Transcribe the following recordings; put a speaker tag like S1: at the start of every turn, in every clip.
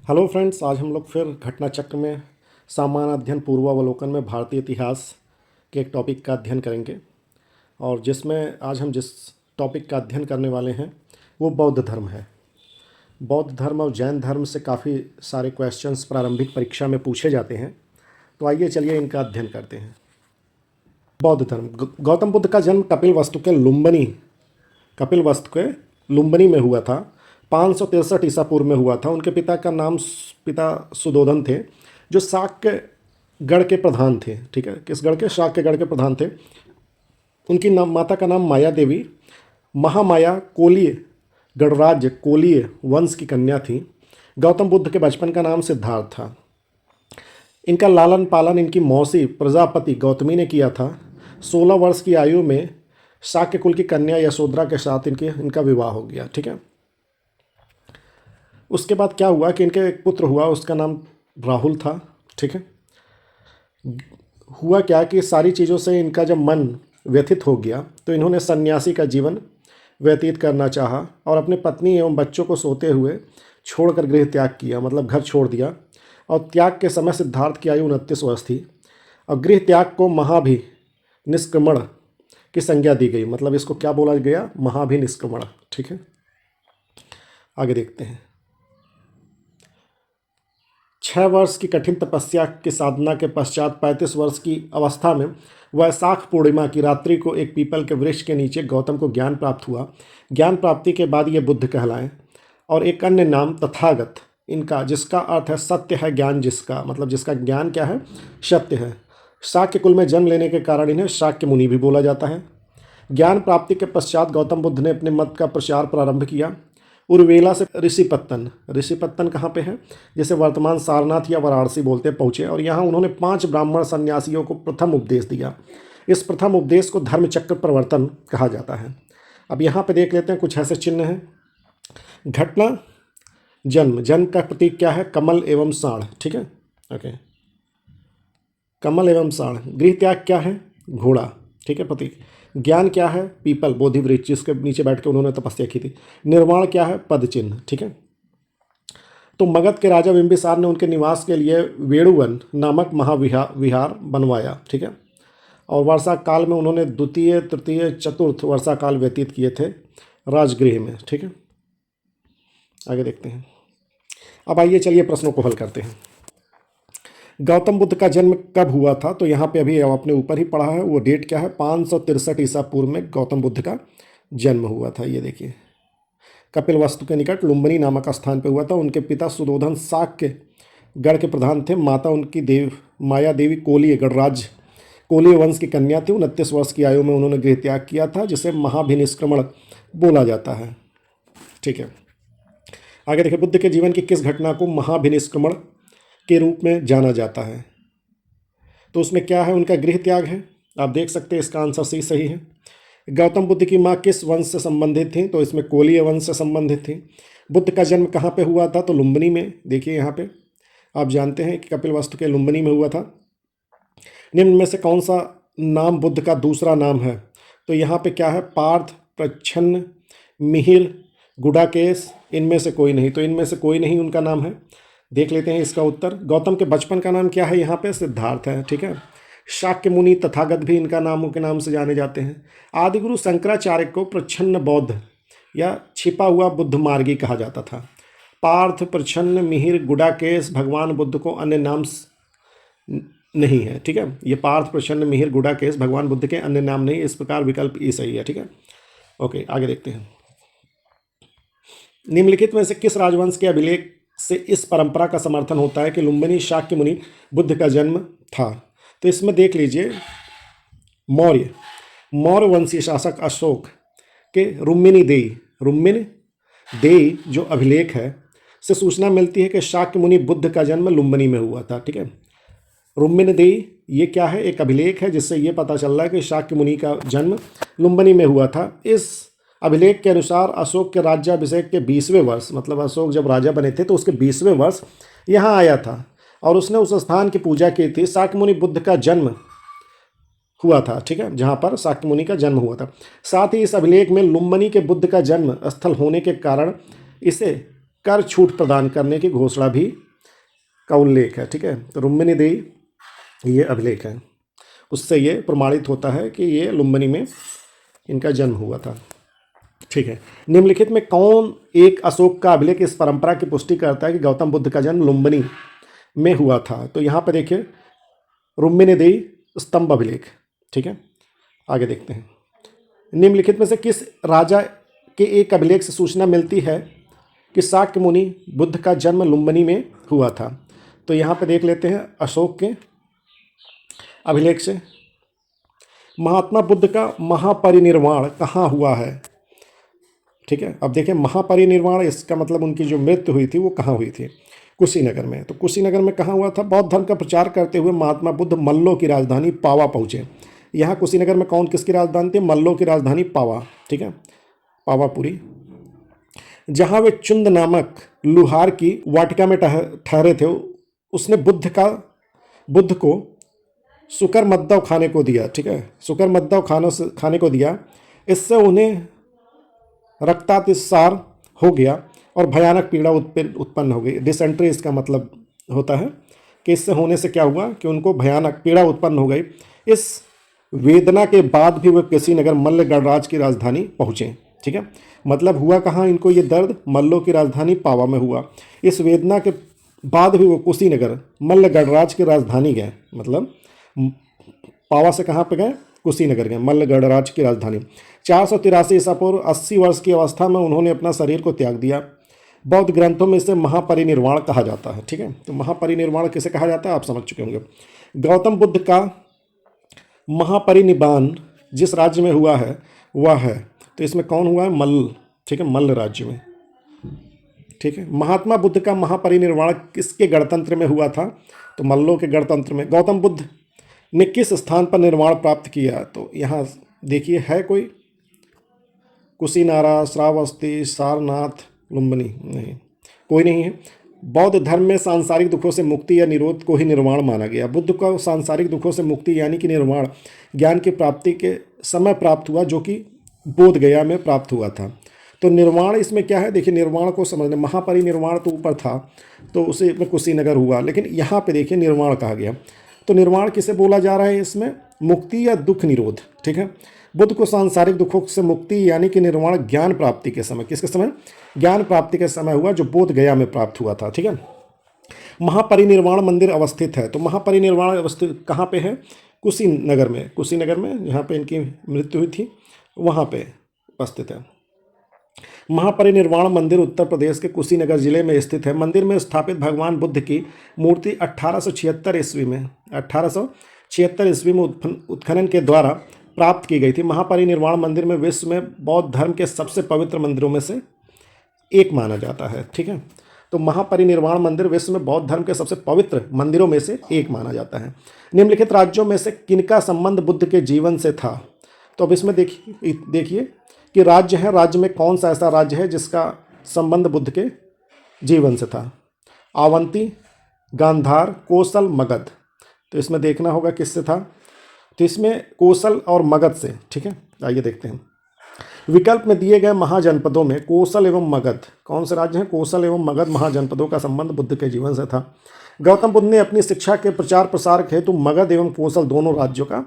S1: Hello friends, आज हम लोग फिर घटना चक्र में सामान्य अध्ययन पूर्वावलोकन में भारतीय इतिहास के एक टॉपिक का अध्ययन करेंगे। और जिसमें आज हम जिस टॉपिक का अध्ययन करने वाले हैं वो बौद्ध धर्म है। बौद्ध धर्म और जैन धर्म से काफ़ी सारे क्वेश्चंस प्रारंभिक परीक्षा में पूछे जाते हैं, तो आइए चलिए इनका अध्ययन करते हैं। बौद्ध धर्म। गौतम बुद्ध का जन्म कपिलवस्तु के लुम्बिनी में हुआ था। 563 ईसा पूर्व में हुआ था। उनके पिता का नाम पिता सुदोधन थे, जो शाक्य गढ़ के प्रधान थे। ठीक है, किस गढ़ के? शाक्य गढ़ के प्रधान थे। उनकी माता का नाम माया देवी महामाया कोलीय गणराज्य कोलीय वंश की कन्या थी। गौतम बुद्ध के बचपन का नाम सिद्धार्थ था। इनका लालन पालन इनकी मौसी प्रजापति गौतमी ने किया था। 16 वर्ष की आयु में शाक्य कुल की कन्या यशोधरा के साथ इनका विवाह हो गया। ठीक है, उसके बाद क्या हुआ कि इनके एक पुत्र हुआ, उसका नाम राहुल था। ठीक है, हुआ क्या कि सारी चीज़ों से इनका जब मन व्यथित हो गया तो इन्होंने सन्यासी का जीवन व्यतीत करना चाहा और अपनी पत्नी एवं बच्चों को सोते हुए छोड़कर गृह त्याग किया, मतलब घर छोड़ दिया। और त्याग के समय सिद्धार्थ की आयु 29 वर्ष थी और गृह त्याग को महाभिनिष्क्रमण की संज्ञा दी गई। मतलब इसको क्या बोला गया? महाभिनिष्क्रमण। ठीक है, आगे देखते हैं। 6 वर्ष की कठिन तपस्या की साधना के पश्चात 35 वर्ष की अवस्था में वैशाख पूर्णिमा की रात्रि को एक पीपल के वृक्ष के नीचे गौतम को ज्ञान प्राप्त हुआ। ज्ञान प्राप्ति के बाद ये बुद्ध कहलाए। और एक अन्य नाम तथागत इनका, जिसका अर्थ है सत्य है ज्ञान, जिसका मतलब जिसका ज्ञान क्या है? सत्य है। शाक्य कुल में जन्म लेने के कारण इन्हें शाक्य मुनि भी बोला जाता है। ज्ञान प्राप्ति के पश्चात गौतम बुद्ध ने अपने मत का प्रचार प्रारंभ किया। उर्वेला से ऋषिपत्तन कहाँ पे है? जैसे वर्तमान सारनाथ या वाराणसी बोलते, पहुँचे और यहाँ उन्होंने 5 ब्राह्मण सन्यासियों को प्रथम उपदेश दिया। इस प्रथम उपदेश को धर्मचक्र प्रवर्तन कहा जाता है। अब यहाँ पे देख लेते हैं, कुछ ऐसे चिन्ह हैं। घटना जन्म का प्रतीक क्या है? कमल एवं साढ़। ठीक है, ओके, कमल एवं साढ़। गृह त्याग क्या है? घोड़ा। ठीक है, प्रतीक। ज्ञान क्या है? पीपल, बोधि वृक्ष, जिसके नीचे बैठ के उन्होंने तपस्या की थी। निर्वाण क्या है? पद चिन्ह। ठीक है, तो मगध के राजा बिंबिसार ने उनके निवास के लिए वेणुवन नामक महाविहार बनवाया। ठीक है, और वर्षा काल में उन्होंने द्वितीय तृतीय चतुर्थ वर्षा काल व्यतीत किए थे राजगृह में। ठीक है, आगे देखते हैं। अब आइए चलिए प्रश्नों को हल करते हैं। गौतम बुद्ध का जन्म कब हुआ था? तो यहाँ पे अभी आपने ऊपर ही पढ़ा है, वो डेट क्या है? 563 ईसा पूर्व में गौतम बुद्ध का जन्म हुआ था। ये देखिए, कपिलवस्तु के निकट लुम्बिनी नामक स्थान पे हुआ था। उनके पिता सुदोधन शाक्य गढ़ के प्रधान थे। माता उनकी माया देवी कोलीय गणराज्य कोलीय वंश की कन्या थी। 29 वर्ष की आयु में उन्होंने गृह त्याग किया था, जिसे महाभिनिष्क्रमण बोला जाता है। ठीक है, आगे देखिए, बुद्ध के जीवन की किस घटना को महाभिनिष्क्रमण के रूप में जाना जाता है? तो उसमें क्या है? उनका गृह त्याग है। आप देख सकते हैं इसका आंसर सी सही है। गौतम बुद्ध की माँ किस वंश से संबंधित थी? तो इसमें कोलीय वंश से संबंधित थी। बुद्ध का जन्म कहाँ पे हुआ था? तो लुम्बिनी में। देखिए यहाँ पे आप जानते हैं कि कपिलवस्तु के लुम्बिनी में हुआ था। निम्न में से कौन सा नाम बुद्ध का दूसरा नाम है? तो यहाँ पे क्या है? पार्थ, प्रच्छन्न, मिहिर, गुडाकेश, इनमें से कोई नहीं। तो इनमें से कोई नहीं उनका नाम है। देख लेते हैं इसका उत्तर। गौतम के बचपन का नाम क्या है? यहाँ पे सिद्धार्थ है। ठीक है, शाक्य मुनि तथागत भी इनका नामों के नाम से जाने जाते हैं। आदिगुरु शंकराचार्य को प्रच्छन्न बौद्ध या छिपा हुआ बुद्ध मार्गी कहा जाता था। पार्थ, प्रच्छन्न, मिहिर, गुडाकेश भगवान बुद्ध को अन्य नाम नहीं है। ठीक है, ये पार्थ, प्रच्छन्न, मिहिर, गुडाकेश भगवान बुद्ध के अन्य नाम नहीं। इस प्रकार विकल्प ई सही है। ठीक है, ओके, आगे देखते हैं। निम्नलिखित में से किस राजवंश के अभिलेख से इस परंपरा का समर्थन होता है कि लुम्बिनी शाक्य मुनि बुद्ध का जन्म था? तो इसमें देख लीजिए, मौर्य वंशीय शासक अशोक के रुम्मिनी देई जो अभिलेख है से सूचना मिलती है कि शाक्य मुनि बुद्ध का जन्म लुम्बिनी में हुआ था। ठीक है, रुम्मिनी देई ये क्या है? एक अभिलेख है जिससे ये पता चल रहा है कि शाक्य मुनि का जन्म लुम्बिनी में हुआ था। इस अभिलेख के अनुसार अशोक के राज्याभिषेक के 20वें वर्ष, मतलब अशोक जब राजा बने थे तो उसके 20वें वर्ष यहाँ आया था और उसने उस स्थान की पूजा की थी। शाक्य मुनि बुद्ध का जन्म हुआ था। ठीक है, जहाँ पर शाक्य मुनि का जन्म हुआ था। साथ ही इस अभिलेख में लुम्बिनी के बुद्ध का जन्म स्थल होने के कारण इसे कर छूट प्रदान करने की घोषणा भी का उल्लेख है। ठीक है, तो लुम्बिनी देवी ये अभिलेख है, उससे ये प्रमाणित होता है कि ये लुम्बिनी में इनका जन्म हुआ था। ठीक है, निम्नलिखित में कौन एक अशोक का अभिलेख इस परंपरा की पुष्टि करता है कि गौतम बुद्ध का जन्म लुम्बिनी में हुआ था? तो यहाँ पर देखिए लुम्बिनी देवी स्तंभ अभिलेख। ठीक है, आगे देखते हैं। निम्नलिखित में से किस राजा के एक अभिलेख से सूचना मिलती है कि शाक्य मुनि बुद्ध का जन्म लुम्बिनी में हुआ था? तो यहाँ पे देख लेते हैं अशोक के अभिलेख से। महात्मा बुद्ध का महापरिनिर्वाण कहाँ हुआ है? ठीक है, अब देखिए महापरिनिर्वाण इसका मतलब उनकी जो मृत्यु हुई थी वो कहाँ हुई थी? कुशीनगर में। तो कुशीनगर में कहाँ हुआ था? बौद्ध धर्म का प्रचार करते हुए महात्मा बुद्ध मल्लों की राजधानी पावा पहुँचे। यहाँ कुशीनगर में कौन किसकी राजधानी थी? मल्लों की राजधानी पावा। ठीक है, पावापुरी, जहाँ वे चुंद नामक लुहार की वाटिका में ठहरे थे। उसने बुद्ध को सुकर मद्दव खाने को दिया। ठीक है, सुकर मद्दव खाने को दिया। इससे उन्हें रक्तातिसार हो गया और भयानक पीड़ा उत्पन्न हो गई। डिसेंट्री इसका मतलब होता है कि इससे होने से क्या हुआ कि उनको भयानक पीड़ा उत्पन्न हो गई। इस वेदना के बाद भी वे कुशीनगर मल्ल गणराज की राजधानी पहुँचे। ठीक है, मतलब हुआ कहाँ इनको ये दर्द? मल्लों की राजधानी पावा में हुआ। इस वेदना के बाद भी वो कुशीनगर मल्ल गणराज की राजधानी गए। मतलब पावा से कहाँ पे गए? कुशीनगर गए, मल्ल गणराज की राजधानी। 483 ईसा पूर्व 80 वर्ष की अवस्था में उन्होंने अपना शरीर को त्याग दिया। बौद्ध ग्रंथों में इसे महापरिनिर्वाण कहा जाता है। ठीक है, तो महापरिनिर्वाण किसे कहा जाता है आप समझ चुके होंगे। गौतम बुद्ध का महापरिनिर्वाण जिस राज्य में हुआ है वह है, तो इसमें कौन हुआ है? मल्ल। ठीक है, मल्ल राज्य में। ठीक है, महात्मा बुद्ध का महापरिनिर्वाण किसके गणतंत्र में हुआ था? तो मल्लों के गणतंत्र में। गौतम बुद्ध ने किस स्थान पर निर्वाण प्राप्त किया? तो यहाँ देखिए है कोई? कुशीनारा, श्रावस्ती, सारनाथ, लुम्बिनी? नहीं, कोई नहीं है। बौद्ध धर्म में सांसारिक दुखों से मुक्ति या निरोध को ही निर्वाण माना गया। बुद्ध को सांसारिक दुखों से मुक्ति यानी कि निर्वाण ज्ञान की प्राप्ति के समय प्राप्त हुआ, जो कि बोध गया में प्राप्त हुआ था। तो निर्वाण इसमें क्या है? देखिए निर्वाण को समझना, महापरिनिर्वाण तो ऊपर था तो उसे में कुशीनगर हुआ, लेकिन यहाँ पे देखिए निर्वाण कहा गया। तो निर्वाण किसे बोला जा रहा है इसमें? मुक्ति या दुख निरोध। ठीक है, बुद्ध को सांसारिक दुखों से मुक्ति यानी कि निर्वाण ज्ञान प्राप्ति के समय, किसके समय? ज्ञान प्राप्ति के समय हुआ, जो बोध गया में प्राप्त हुआ था। ठीक है, महापरिनिर्वाण मंदिर अवस्थित है। तो महापरिनिर्वाण अवस्थित कहाँ पे है? कुशीनगर में। कुशीनगर में जहाँ पे इनकी मृत्यु हुई थी वहाँ पे उपस्थित है। महापरिनिर्वाण मंदिर उत्तर प्रदेश के कुशीनगर जिले में स्थित है। मंदिर में स्थापित भगवान बुद्ध की मूर्ति 1876 ईस्वी में उत्खनन के द्वारा प्राप्त की गई थी। महापरिनिर्वाण मंदिर में विश्व में बौद्ध धर्म के सबसे पवित्र मंदिरों में से एक माना जाता है। ठीक है, तो महापरिनिर्वाण मंदिर विश्व में बौद्ध धर्म के सबसे पवित्र मंदिरों में से एक माना जाता है। निम्नलिखित राज्यों में से किनका संबंध बुद्ध के जीवन से था? तो अब इसमें देखिए कि राज्य है, राज्य में कौन सा ऐसा राज्य है जिसका संबंध बुद्ध के जीवन से था? अवंती, गांधार, कोसल, मगध। तो इसमें देखना होगा किससे था? तो इसमें कोसल और मगध से। ठीक है, आइए देखते हैं। विकल्प में दिए गए महाजनपदों में कोसल एवं मगध कौन से राज्य हैं? कोसल एवं मगध महाजनपदों का संबंध बुद्ध के जीवन से था। गौतम बुद्ध ने अपनी शिक्षा के प्रचार प्रसार हेतु मगध एवं कोसल दोनों राज्यों का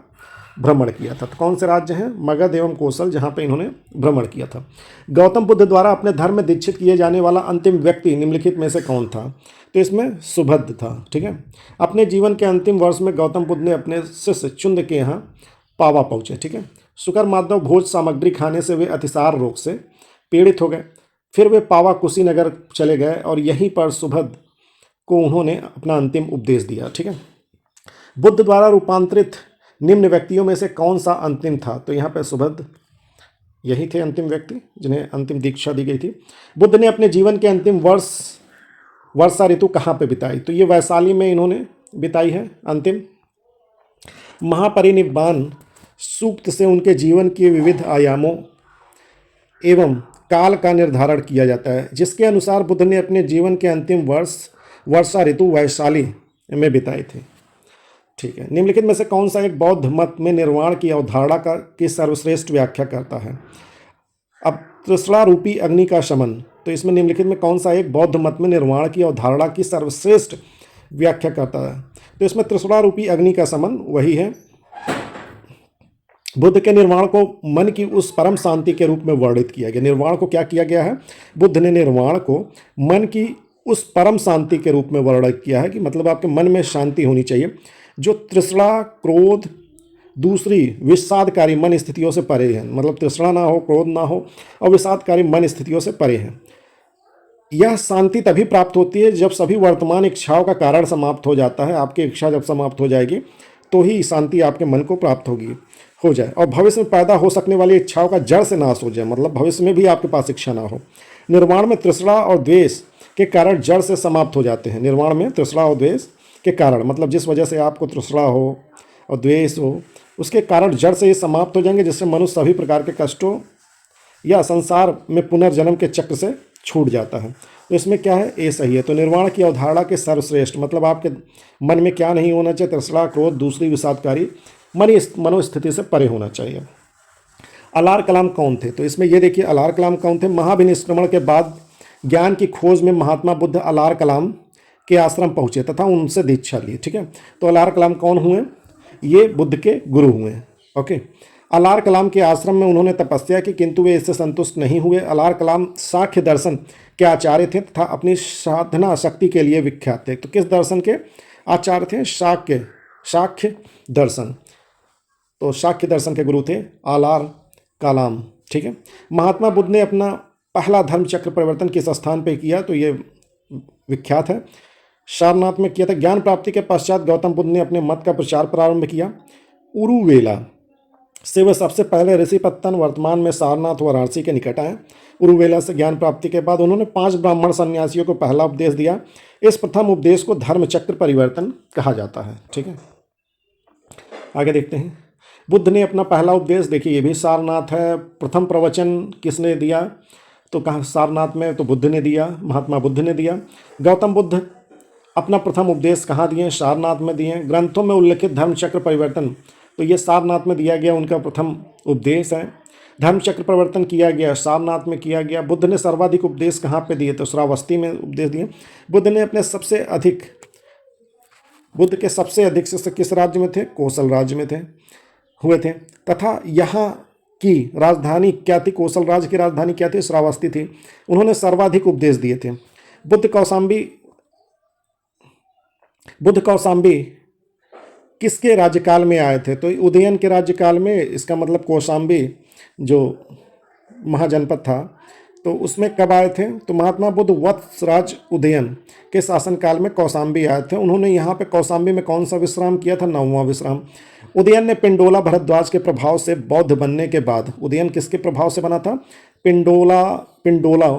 S1: भ्रमण किया था। तो कौन से राज्य हैं? मगध एवं कोसल, जहाँ पे इन्होंने भ्रमण किया था। गौतम बुद्ध द्वारा अपने धर्म में दीक्षित किए जाने वाला अंतिम व्यक्ति निम्नलिखित में से कौन था? तो इसमें सुभद्र था। ठीक है, अपने जीवन के अंतिम वर्ष में गौतम बुद्ध ने अपने शिष्य चुंद के यहाँ पावा पहुँचे। ठीक है, सुकर माधव भोज सामग्री खाने से वे अतिसार रोग से पीड़ित हो गए। फिर वे पावा कुशीनगर चले गए और यहीं पर सुभद्र को उन्होंने अपना अंतिम उपदेश दिया। ठीक है, बुद्ध द्वारा रूपांतरित निम्न व्यक्तियों में से कौन सा अंतिम था? तो यहाँ पर सुभद्र यही थे अंतिम व्यक्ति जिन्हें अंतिम दीक्षा दी गई थी। बुद्ध ने अपने जीवन के अंतिम वर्षा ऋतु कहाँ पे बिताई? तो ये वैशाली में इन्होंने बिताई है अंतिम। महापरिनिर्वाण सूक्त से उनके जीवन के विविध आयामों एवं काल का निर्धारण किया जाता है, जिसके अनुसार बुद्ध ने अपने जीवन के अंतिम वर्षा ऋतु वैशाली में बिताई थी। ठीक है, निम्नलिखित में से कौन सा एक बौद्ध मत में निर्वाण की अवधारणा की सर्वश्रेष्ठ व्याख्या करता है? अब तृष्णा रूपी अग्नि का शमन। तो इसमें निम्नलिखित में कौन सा एक बौद्ध मत में निर्वाण की अवधारणा की सर्वश्रेष्ठ व्याख्या करता है? तो इसमें तृष्णा रूपी अग्नि का शमन वही है। बुद्ध के निर्वाण को मन की उस परम शांति के रूप में वर्णित किया गया। निर्वाण को क्या किया गया है? बुद्ध ने निर्वाण को मन की उस परम शांति के रूप में वर्णित किया है कि मतलब आपके मन में शांति होनी चाहिए जो तृष्णा, क्रोध, दूसरी विषादकारी मन स्थितियों से परे है। मतलब तृष्णा ना हो, क्रोध ना हो और विषादकारी मन स्थितियों से परे है। यह शांति तभी प्राप्त होती है जब सभी वर्तमान इच्छाओं का कारण समाप्त हो जाता है। आपकी इच्छा जब समाप्त हो जाएगी तो ही शांति आपके मन को प्राप्त हो जाए और भविष्य में पैदा हो सकने वाली इच्छाओं का जड़ से नाश हो जाए। मतलब भविष्य में भी आपके पास इच्छा ना हो। निर्वाण में तृष्णा और द्वेष के कारण जड़ से समाप्त हो जाते हैं। निर्वाण में तृष्णा और द्वेष के कारण मतलब जिस वजह से आपको तृष्णा हो और द्वेष हो उसके कारण जड़ से ये समाप्त हो जाएंगे, जिससे मनुष्य सभी प्रकार के कष्टों या संसार में पुनर्जन्म के चक्र से छूट जाता है। तो इसमें क्या है? ये सही है। तो निर्वाण की अवधारणा के सर्वश्रेष्ठ मतलब आपके मन में क्या नहीं होना चाहिए? तृष्णा, क्रोध, दूसरी विषादकारी मनोस्थिति से परे होना चाहिए। अलार कलाम कौन थे? तो इसमें ये देखिए अलार कलाम कौन थे? महाविनिष्क्रमण के बाद ज्ञान की खोज में महात्मा बुद्ध अलार कलाम के आश्रम पहुँचे तथा उनसे दीक्षा ली। ठीक है, तो अलार कलाम कौन हुए? ये बुद्ध के गुरु हुए। ओके, अलार कलाम के आश्रम में उन्होंने तपस्या की किंतु वे इससे संतुष्ट नहीं हुए। अलार कलाम सांख्य दर्शन के आचार्य थे तथा अपनी साधना शक्ति के लिए विख्यात थे। तो किस दर्शन के आचार्य थे? शाक्य दर्शन। तो शाक्य दर्शन के गुरु थे अलार कलाम। ठीक है, महात्मा बुद्ध ने अपना पहला धर्म चक्र परिवर्तन किस स्थान पर किया? तो ये विख्यात है, सारनाथ में किया था। ज्ञान प्राप्ति के पश्चात गौतम बुद्ध ने अपने मत का प्रचार प्रारंभ किया। उरुवेला से वह सबसे पहले ऋषिपत्तन वर्तमान में सारनाथ वाराणसी के निकट आए। उरुवेला से ज्ञान प्राप्ति के बाद उन्होंने 5 ब्राह्मण सन्यासियों को पहला उपदेश दिया। इस प्रथम उपदेश को धर्म चक्र परिवर्तन कहा जाता है। ठीक है, आगे देखते हैं। बुद्ध ने अपना पहला उपदेश, देखिए ये भी सारनाथ है। प्रथम प्रवचन किसने दिया? तो कहा सारनाथ में, तो बुद्ध ने दिया, महात्मा बुद्ध ने दिया। गौतम बुद्ध अपना प्रथम उपदेश कहाँ दिए? सारनाथ में दिए। ग्रंथों में उल्लिखित धर्म चक्र परिवर्तन, तो ये सारनाथ में दिया गया, उनका प्रथम उपदेश है। धर्म चक्र परिवर्तन किया गया सारनाथ में किया गया। बुद्ध ने सर्वाधिक उपदेश कहाँ पे दिए? तो श्रावस्ती में उपदेश दिए। बुद्ध ने अपने बुद्ध के सबसे अधिक शिष्य किस राज्य में थे? कौशल राज्य में हुए थे तथा यहाँ की राजधानी क्या थी? कौशल राज्य की राजधानी क्या थी? श्रावस्ती थी। उन्होंने सर्वाधिक उपदेश दिए थे। बुद्ध कौशाम्बी किसके राज्यकाल में आए थे? तो उदयन के राज्यकाल में। इसका मतलब कौशाम्बी जो महाजनपद था तो उसमें कब आए थे? तो महात्मा बुद्ध वत्सराज उदयन के शासनकाल में कौशाम्बी आए थे। उन्होंने यहाँ पे कौशाम्बी में कौन सा विश्राम किया था? 9वां विश्राम। उदयन ने पिंडोला भरद्वाज के प्रभाव से बौद्ध बनने के बाद, उदयन किसके प्रभाव से बना था? पिंडोला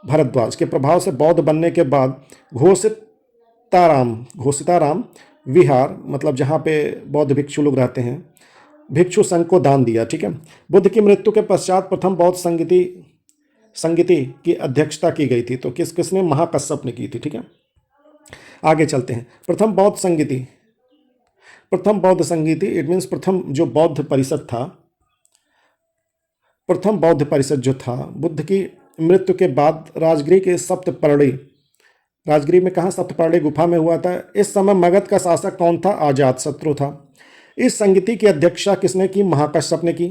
S1: भरद्वाज के प्रभाव से बौद्ध बनने के बाद घोषिताराम विहार मतलब जहाँ पे बौद्ध भिक्षु लोग रहते हैं, भिक्षु संघ को दान दिया। ठीक है, बुद्ध की मृत्यु के पश्चात प्रथम बौद्ध संगीति की अध्यक्षता की गई थी। तो किसने? महाकश्यप ने की थी। ठीक है, आगे चलते हैं। प्रथम बौद्ध संगीति इट मीन्स प्रथम जो बौद्ध परिषद था, प्रथम बौद्ध परिषद जो था बुद्ध की मृत्यु के बाद राजगिरी के राजगिरी में कहाँ? सप्तपर्णी गुफा में हुआ था। इस समय मगध का शासक कौन था? अजातशत्रु था। इस संगीति की अध्यक्षता किसने की? महाकश्यप ने की।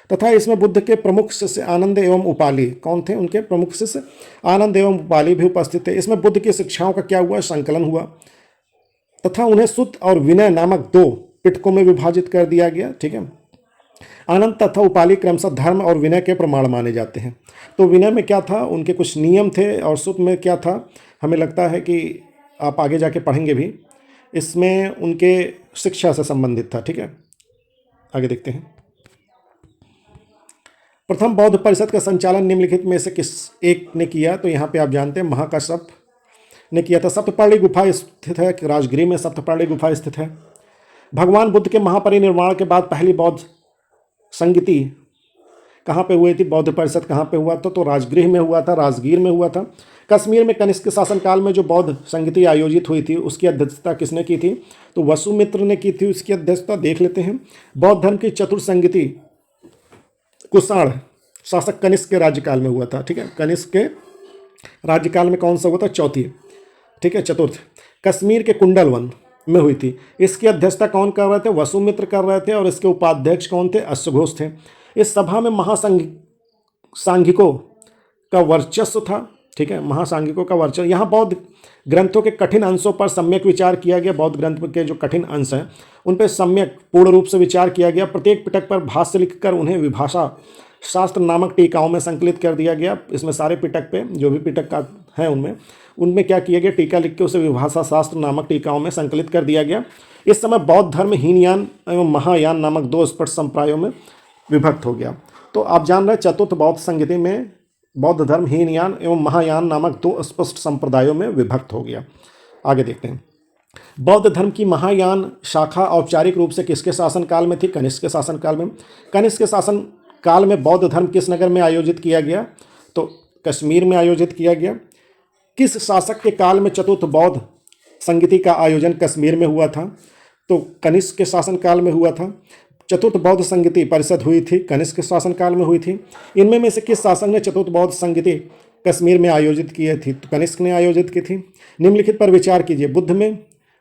S1: तथा इसमें बुद्ध के प्रमुख शिष्य आनंद एवं उपाली कौन थे? उनके प्रमुख शिष्य आनंद एवं उपाली भी उपस्थित थे। इसमें बुद्ध की शिक्षाओं का क्या हुआ? संकलन हुआ तथा उन्हें सुत्त और विनय नामक 2 पिटकों में विभाजित कर दिया गया। ठीक है, आनंद तथा उपाली क्रमशः धर्म और विनय के प्रमाण माने जाते हैं। तो विनय में क्या था? उनके कुछ नियम थे और सुत्त में क्या था? हमें लगता है कि आप आगे जाके पढ़ेंगे भी, इसमें उनके शिक्षा से संबंधित था। ठीक है, आगे देखते हैं। प्रथम बौद्ध परिषद का संचालन निम्नलिखित में से किस एक ने किया? तो यहाँ पे आप जानते हैं महाकश्यप ने किया था। सप्तपर्णी गुफा स्थित है राजगिरी में, सप्तपर्णी गुफा स्थित है। भगवान बुद्ध के महापरिनिर्वाण के बाद पहली बौद्ध संगीति कहाँ पे हुई थी? बौद्ध परिषद कहाँ पे हुआ था? तो राजगृह में हुआ था, राजगीर में हुआ था। कश्मीर में कनिष्क के शासनकाल में जो बौद्ध संगीति आयोजित हुई थी उसकी अध्यक्षता किसने की थी? तो वसुमित्र ने की थी उसकी अध्यक्षता। देख लेते हैं। बौद्ध धर्म की चतुर संगीति कुषाण शासक कनिष्क के राज्यकाल में हुआ था। ठीक है, कनिष्क के राज्यकाल में कौन सा हुआ था? चौथी। ठीक है, चतुर्थ कश्मीर के कुंडल वन में हुई थी। इसकी अध्यक्षता कौन कर रहे थे? वसुमित्र कर रहे थे, और इसके उपाध्यक्ष कौन थे? अश्वघोष थे। इस सभा में सांघिकों का वर्चस्व था। ठीक है, महासांघिकों का वर्चस्व। यहाँ बौद्ध ग्रंथों के कठिन अंशों पर सम्यक विचार किया गया। बौद्ध ग्रंथ के जो कठिन अंश हैं उन पर सम्यक पूर्ण रूप से विचार किया गया। प्रत्येक पिटक पर भाष्य लिखकर उन्हें विभाषा शास्त्र नामक टीकाओं में संकलित कर दिया गया। इसमें सारे पिटक पे जो भी पिटक का है उनमें क्या किया गया? टीका लिख के उसे विभाषा शास्त्र नामक टीकाओं में संकलित कर दिया गया। इस समय बौद्ध धर्म हीनयान एवं महायान नामक दो स्पष्ट संप्रदायों में विभक्त हो गया। तो आप जान रहे हैं चतुर्थ बौद्ध संहिता में बौद्ध धर्म हीनयान एवं महायान नामक दो स्पष्ट संप्रदायों में विभक्त हो गया। आगे देखते हैं। बौद्ध धर्म की महायान शाखा औपचारिक रूप से किसके शासनकाल में थी? कनिष्क के शासनकाल में। कनिष्क के शासन काल में बौद्ध धर्म किस नगर में आयोजित किया गया? तो कश्मीर में आयोजित किया गया। किस शासक के काल में चतुर्थ बौद्ध संगति का आयोजन कश्मीर में हुआ था? तो कनिष्क के शासनकाल में हुआ था। चतुर्थ बौद्ध संगति परिषद हुई थी, कनिष्क के शासनकाल में हुई थी। इनमें में से किस शासक ने चतुर्थ बौद्ध संगति कश्मीर में आयोजित की थी? तो कनिष्क ने आयोजित की थी। निम्नलिखित पर विचार कीजिए। बुद्ध में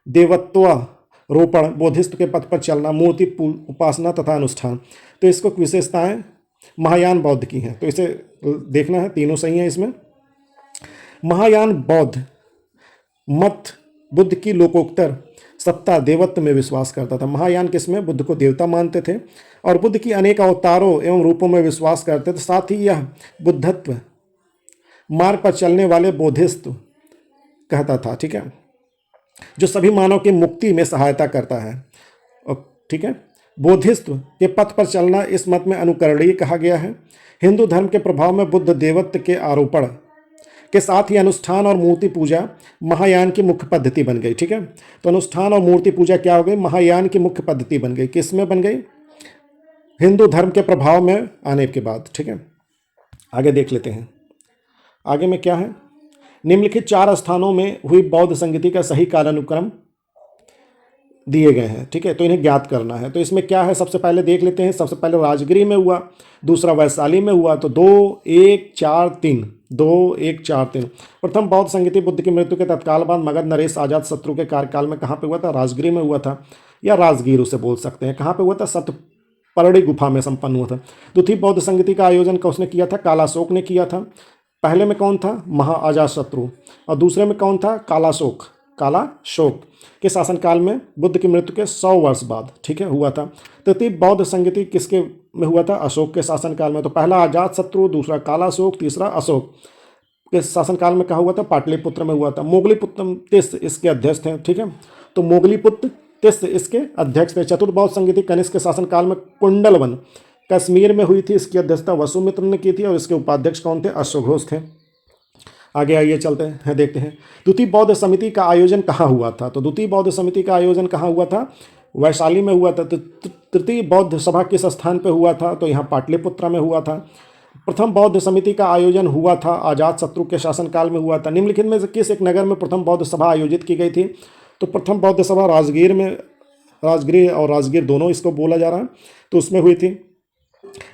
S1: देवत्वारोपण, बोधिस्त्व के पथ पर चलना, मूर्ति उपासना तथा अनुष्ठान। तो इसको विशेषताएं महायान बौद्ध की हैं, तो इसे देखना है, तीनों सही हैं इसमें। महायान बौद्ध मत बुद्ध की लोकोत्तर सत्ता देवत्व में विश्वास करता था। महायान किसमें? बुद्ध को देवता मानते थे और बुद्ध की अनेक अवतारों एवं रूपों में विश्वास करते थे। साथ ही यह बुद्धत्व मार्ग पर चलने वाले बोधिस्त्व कहता था। ठीक है, जो सभी मानव की मुक्ति में सहायता करता है। और ठीक है, बोधिस्त्व के पथ पर चलना इस मत में अनुकरणीय कहा गया है। हिंदू धर्म के प्रभाव में बुद्ध देवत्व के आरोपण के साथ ही अनुष्ठान और मूर्ति पूजा महायान की मुख्य पद्धति बन गई। ठीक है, तो अनुष्ठान और मूर्ति पूजा क्या हो गई? महायान की मुख्य पद्धति बन गई। किस में बन गई? हिंदू धर्म के प्रभाव में आने के बाद। ठीक है, आगे देख लेते हैं। आगे में क्या है? निम्नलिखित 4 स्थानों में हुई बौद्ध संगति का सही कालानुक्रम दिए गए हैं। ठीक है, तो इन्हें ज्ञात करना है। तो इसमें क्या है? सबसे पहले देख लेते हैं। सबसे पहले राजगिरी में हुआ, दूसरा वैशाली में हुआ। तो 2, 1, 4, 3, 2, 1, 4, 3। प्रथम बौद्ध संगति बुद्ध की मृत्यु के तत्काल बाद मगध नरेश आजाद शत्रु के कार्यकाल में कहाँ पे हुआ था? राजगिरी में हुआ था, या राजगीर उसे बोल सकते हैं। कहाँ पे हुआ था? सतपर्णी गुफा में संपन्न हुआ था। द्वितीय बौद्ध संगति का आयोजन किसने किया था? कालाशोक ने किया था। पहले में कौन था? महाअजातशत्रु, और दूसरे में कौन था? कालाशोक के शासनकाल में बुद्ध की मृत्यु के 100 वर्ष बाद। ठीक है, हुआ था। तृतीय बौद्ध संगति किसके में हुआ था? अशोक के शासनकाल में। तो पहला अजातशत्रु, दूसरा कालाशोक, तीसरा अशोक के शासनकाल में कहा हुआ था? पाटलिपुत्र में हुआ था। मोगलीपुत्र तिस्स इसके अध्यक्ष थे। ठीक है, तो मोगलीपुत्र तिस्स इसके अध्यक्ष थे। चतुर्थ बौद्ध संगति कनिष्क के शासनकाल में कुंडलवन कश्मीर में हुई थी। इसकी अध्यक्षता वसुमित्र ने की थी और इसके उपाध्यक्ष कौन थे? अश्वघोष थे। आगे आइए चलते हैं, देखते हैं द्वितीय बौद्ध समिति का आयोजन कहाँ हुआ था। तो द्वितीय बौद्ध समिति का आयोजन कहाँ हुआ था? वैशाली में हुआ था। तो तृतीय बौद्ध सभा किस स्थान पर हुआ था? तो यहाँ पाटलिपुत्र में हुआ था। प्रथम बौद्ध समिति का आयोजन हुआ था अजातशत्रु के शासनकाल में हुआ था। निम्नलिखित में से किस एक नगर में प्रथम बौद्ध सभा आयोजित की गई थी? तो प्रथम बौद्ध सभा राजगीर में, राजगीर और राजगीर दोनों इसको बोला जा रहा है, तो उसमें हुई थी।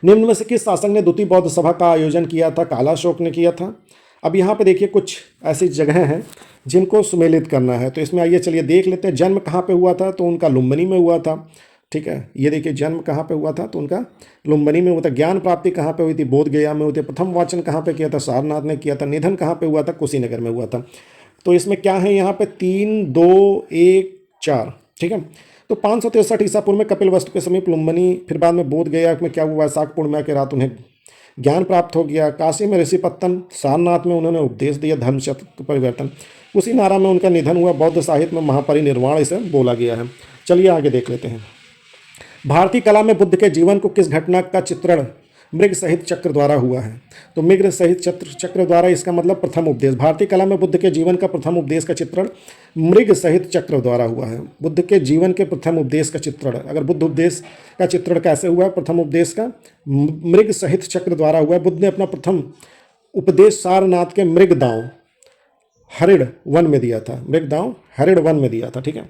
S1: निम्न में से किस शासक ने द्वितीय बौद्ध सभा का आयोजन किया था? कालाशोक ने किया था। अब यहाँ पे देखिए कुछ ऐसी जगहें हैं जिनको सुमेलित करना है, तो इसमें आइए चलिए देख लेते हैं। जन्म कहाँ पे हुआ था? तो उनका लुम्बिनी में हुआ था। ठीक है, ये देखिए जन्म कहाँ पे हुआ था? तो उनका लुम्बिनी में हुआ था। ज्ञान प्राप्ति कहाँ पे हुई थी? बोध गया में हुई थी। प्रथम वाचन कहाँ पे किया था? सारनाथ ने किया था। निधन कहाँ पे हुआ था? कुशीनगर में हुआ था। तो इसमें क्या है? यहाँ पे 3, 2, 1, 4। ठीक है, तो 563 ईसा पूर्व में कपिल वस्तु के समीप लुम्बिनी, फिर बाद में बोध गया में क्या हुआ? वैशाख पूर्णिमा के रात उन्हें ज्ञान प्राप्त हो गया। काशी में ऋषिपत्तन, सारनाथ में उन्होंने उपदेश दिया धर्मचक्र परिवर्तन, कुशीनारा में उनका निधन हुआ। बौद्ध साहित्य में महापरिनिर्वाण इसे बोला गया है। चलिए आगे देख लेते हैं। भारतीय कला में बुद्ध के जीवन को किस घटना का चित्रण मृग सहित चक्र द्वारा हुआ है? तो मृग सहित चक्र द्वारा, इसका मतलब प्रथम उपदेश। भारतीय कला में बुद्ध के जीवन का प्रथम उपदेश का चित्रण मृग सहित चक्र द्वारा हुआ है। बुद्ध के जीवन के प्रथम उपदेश का चित्रण, अगर बुद्ध उपदेश का चित्रण कैसे हुआ है? प्रथम उपदेश का मृग सहित चक्र द्वारा हुआ है। बुद्ध ने अपना प्रथम उपदेश सारनाथ के मृगदांव हरिण वन में दिया था। मृगदांव हरिण वन में दिया था। ठीक है,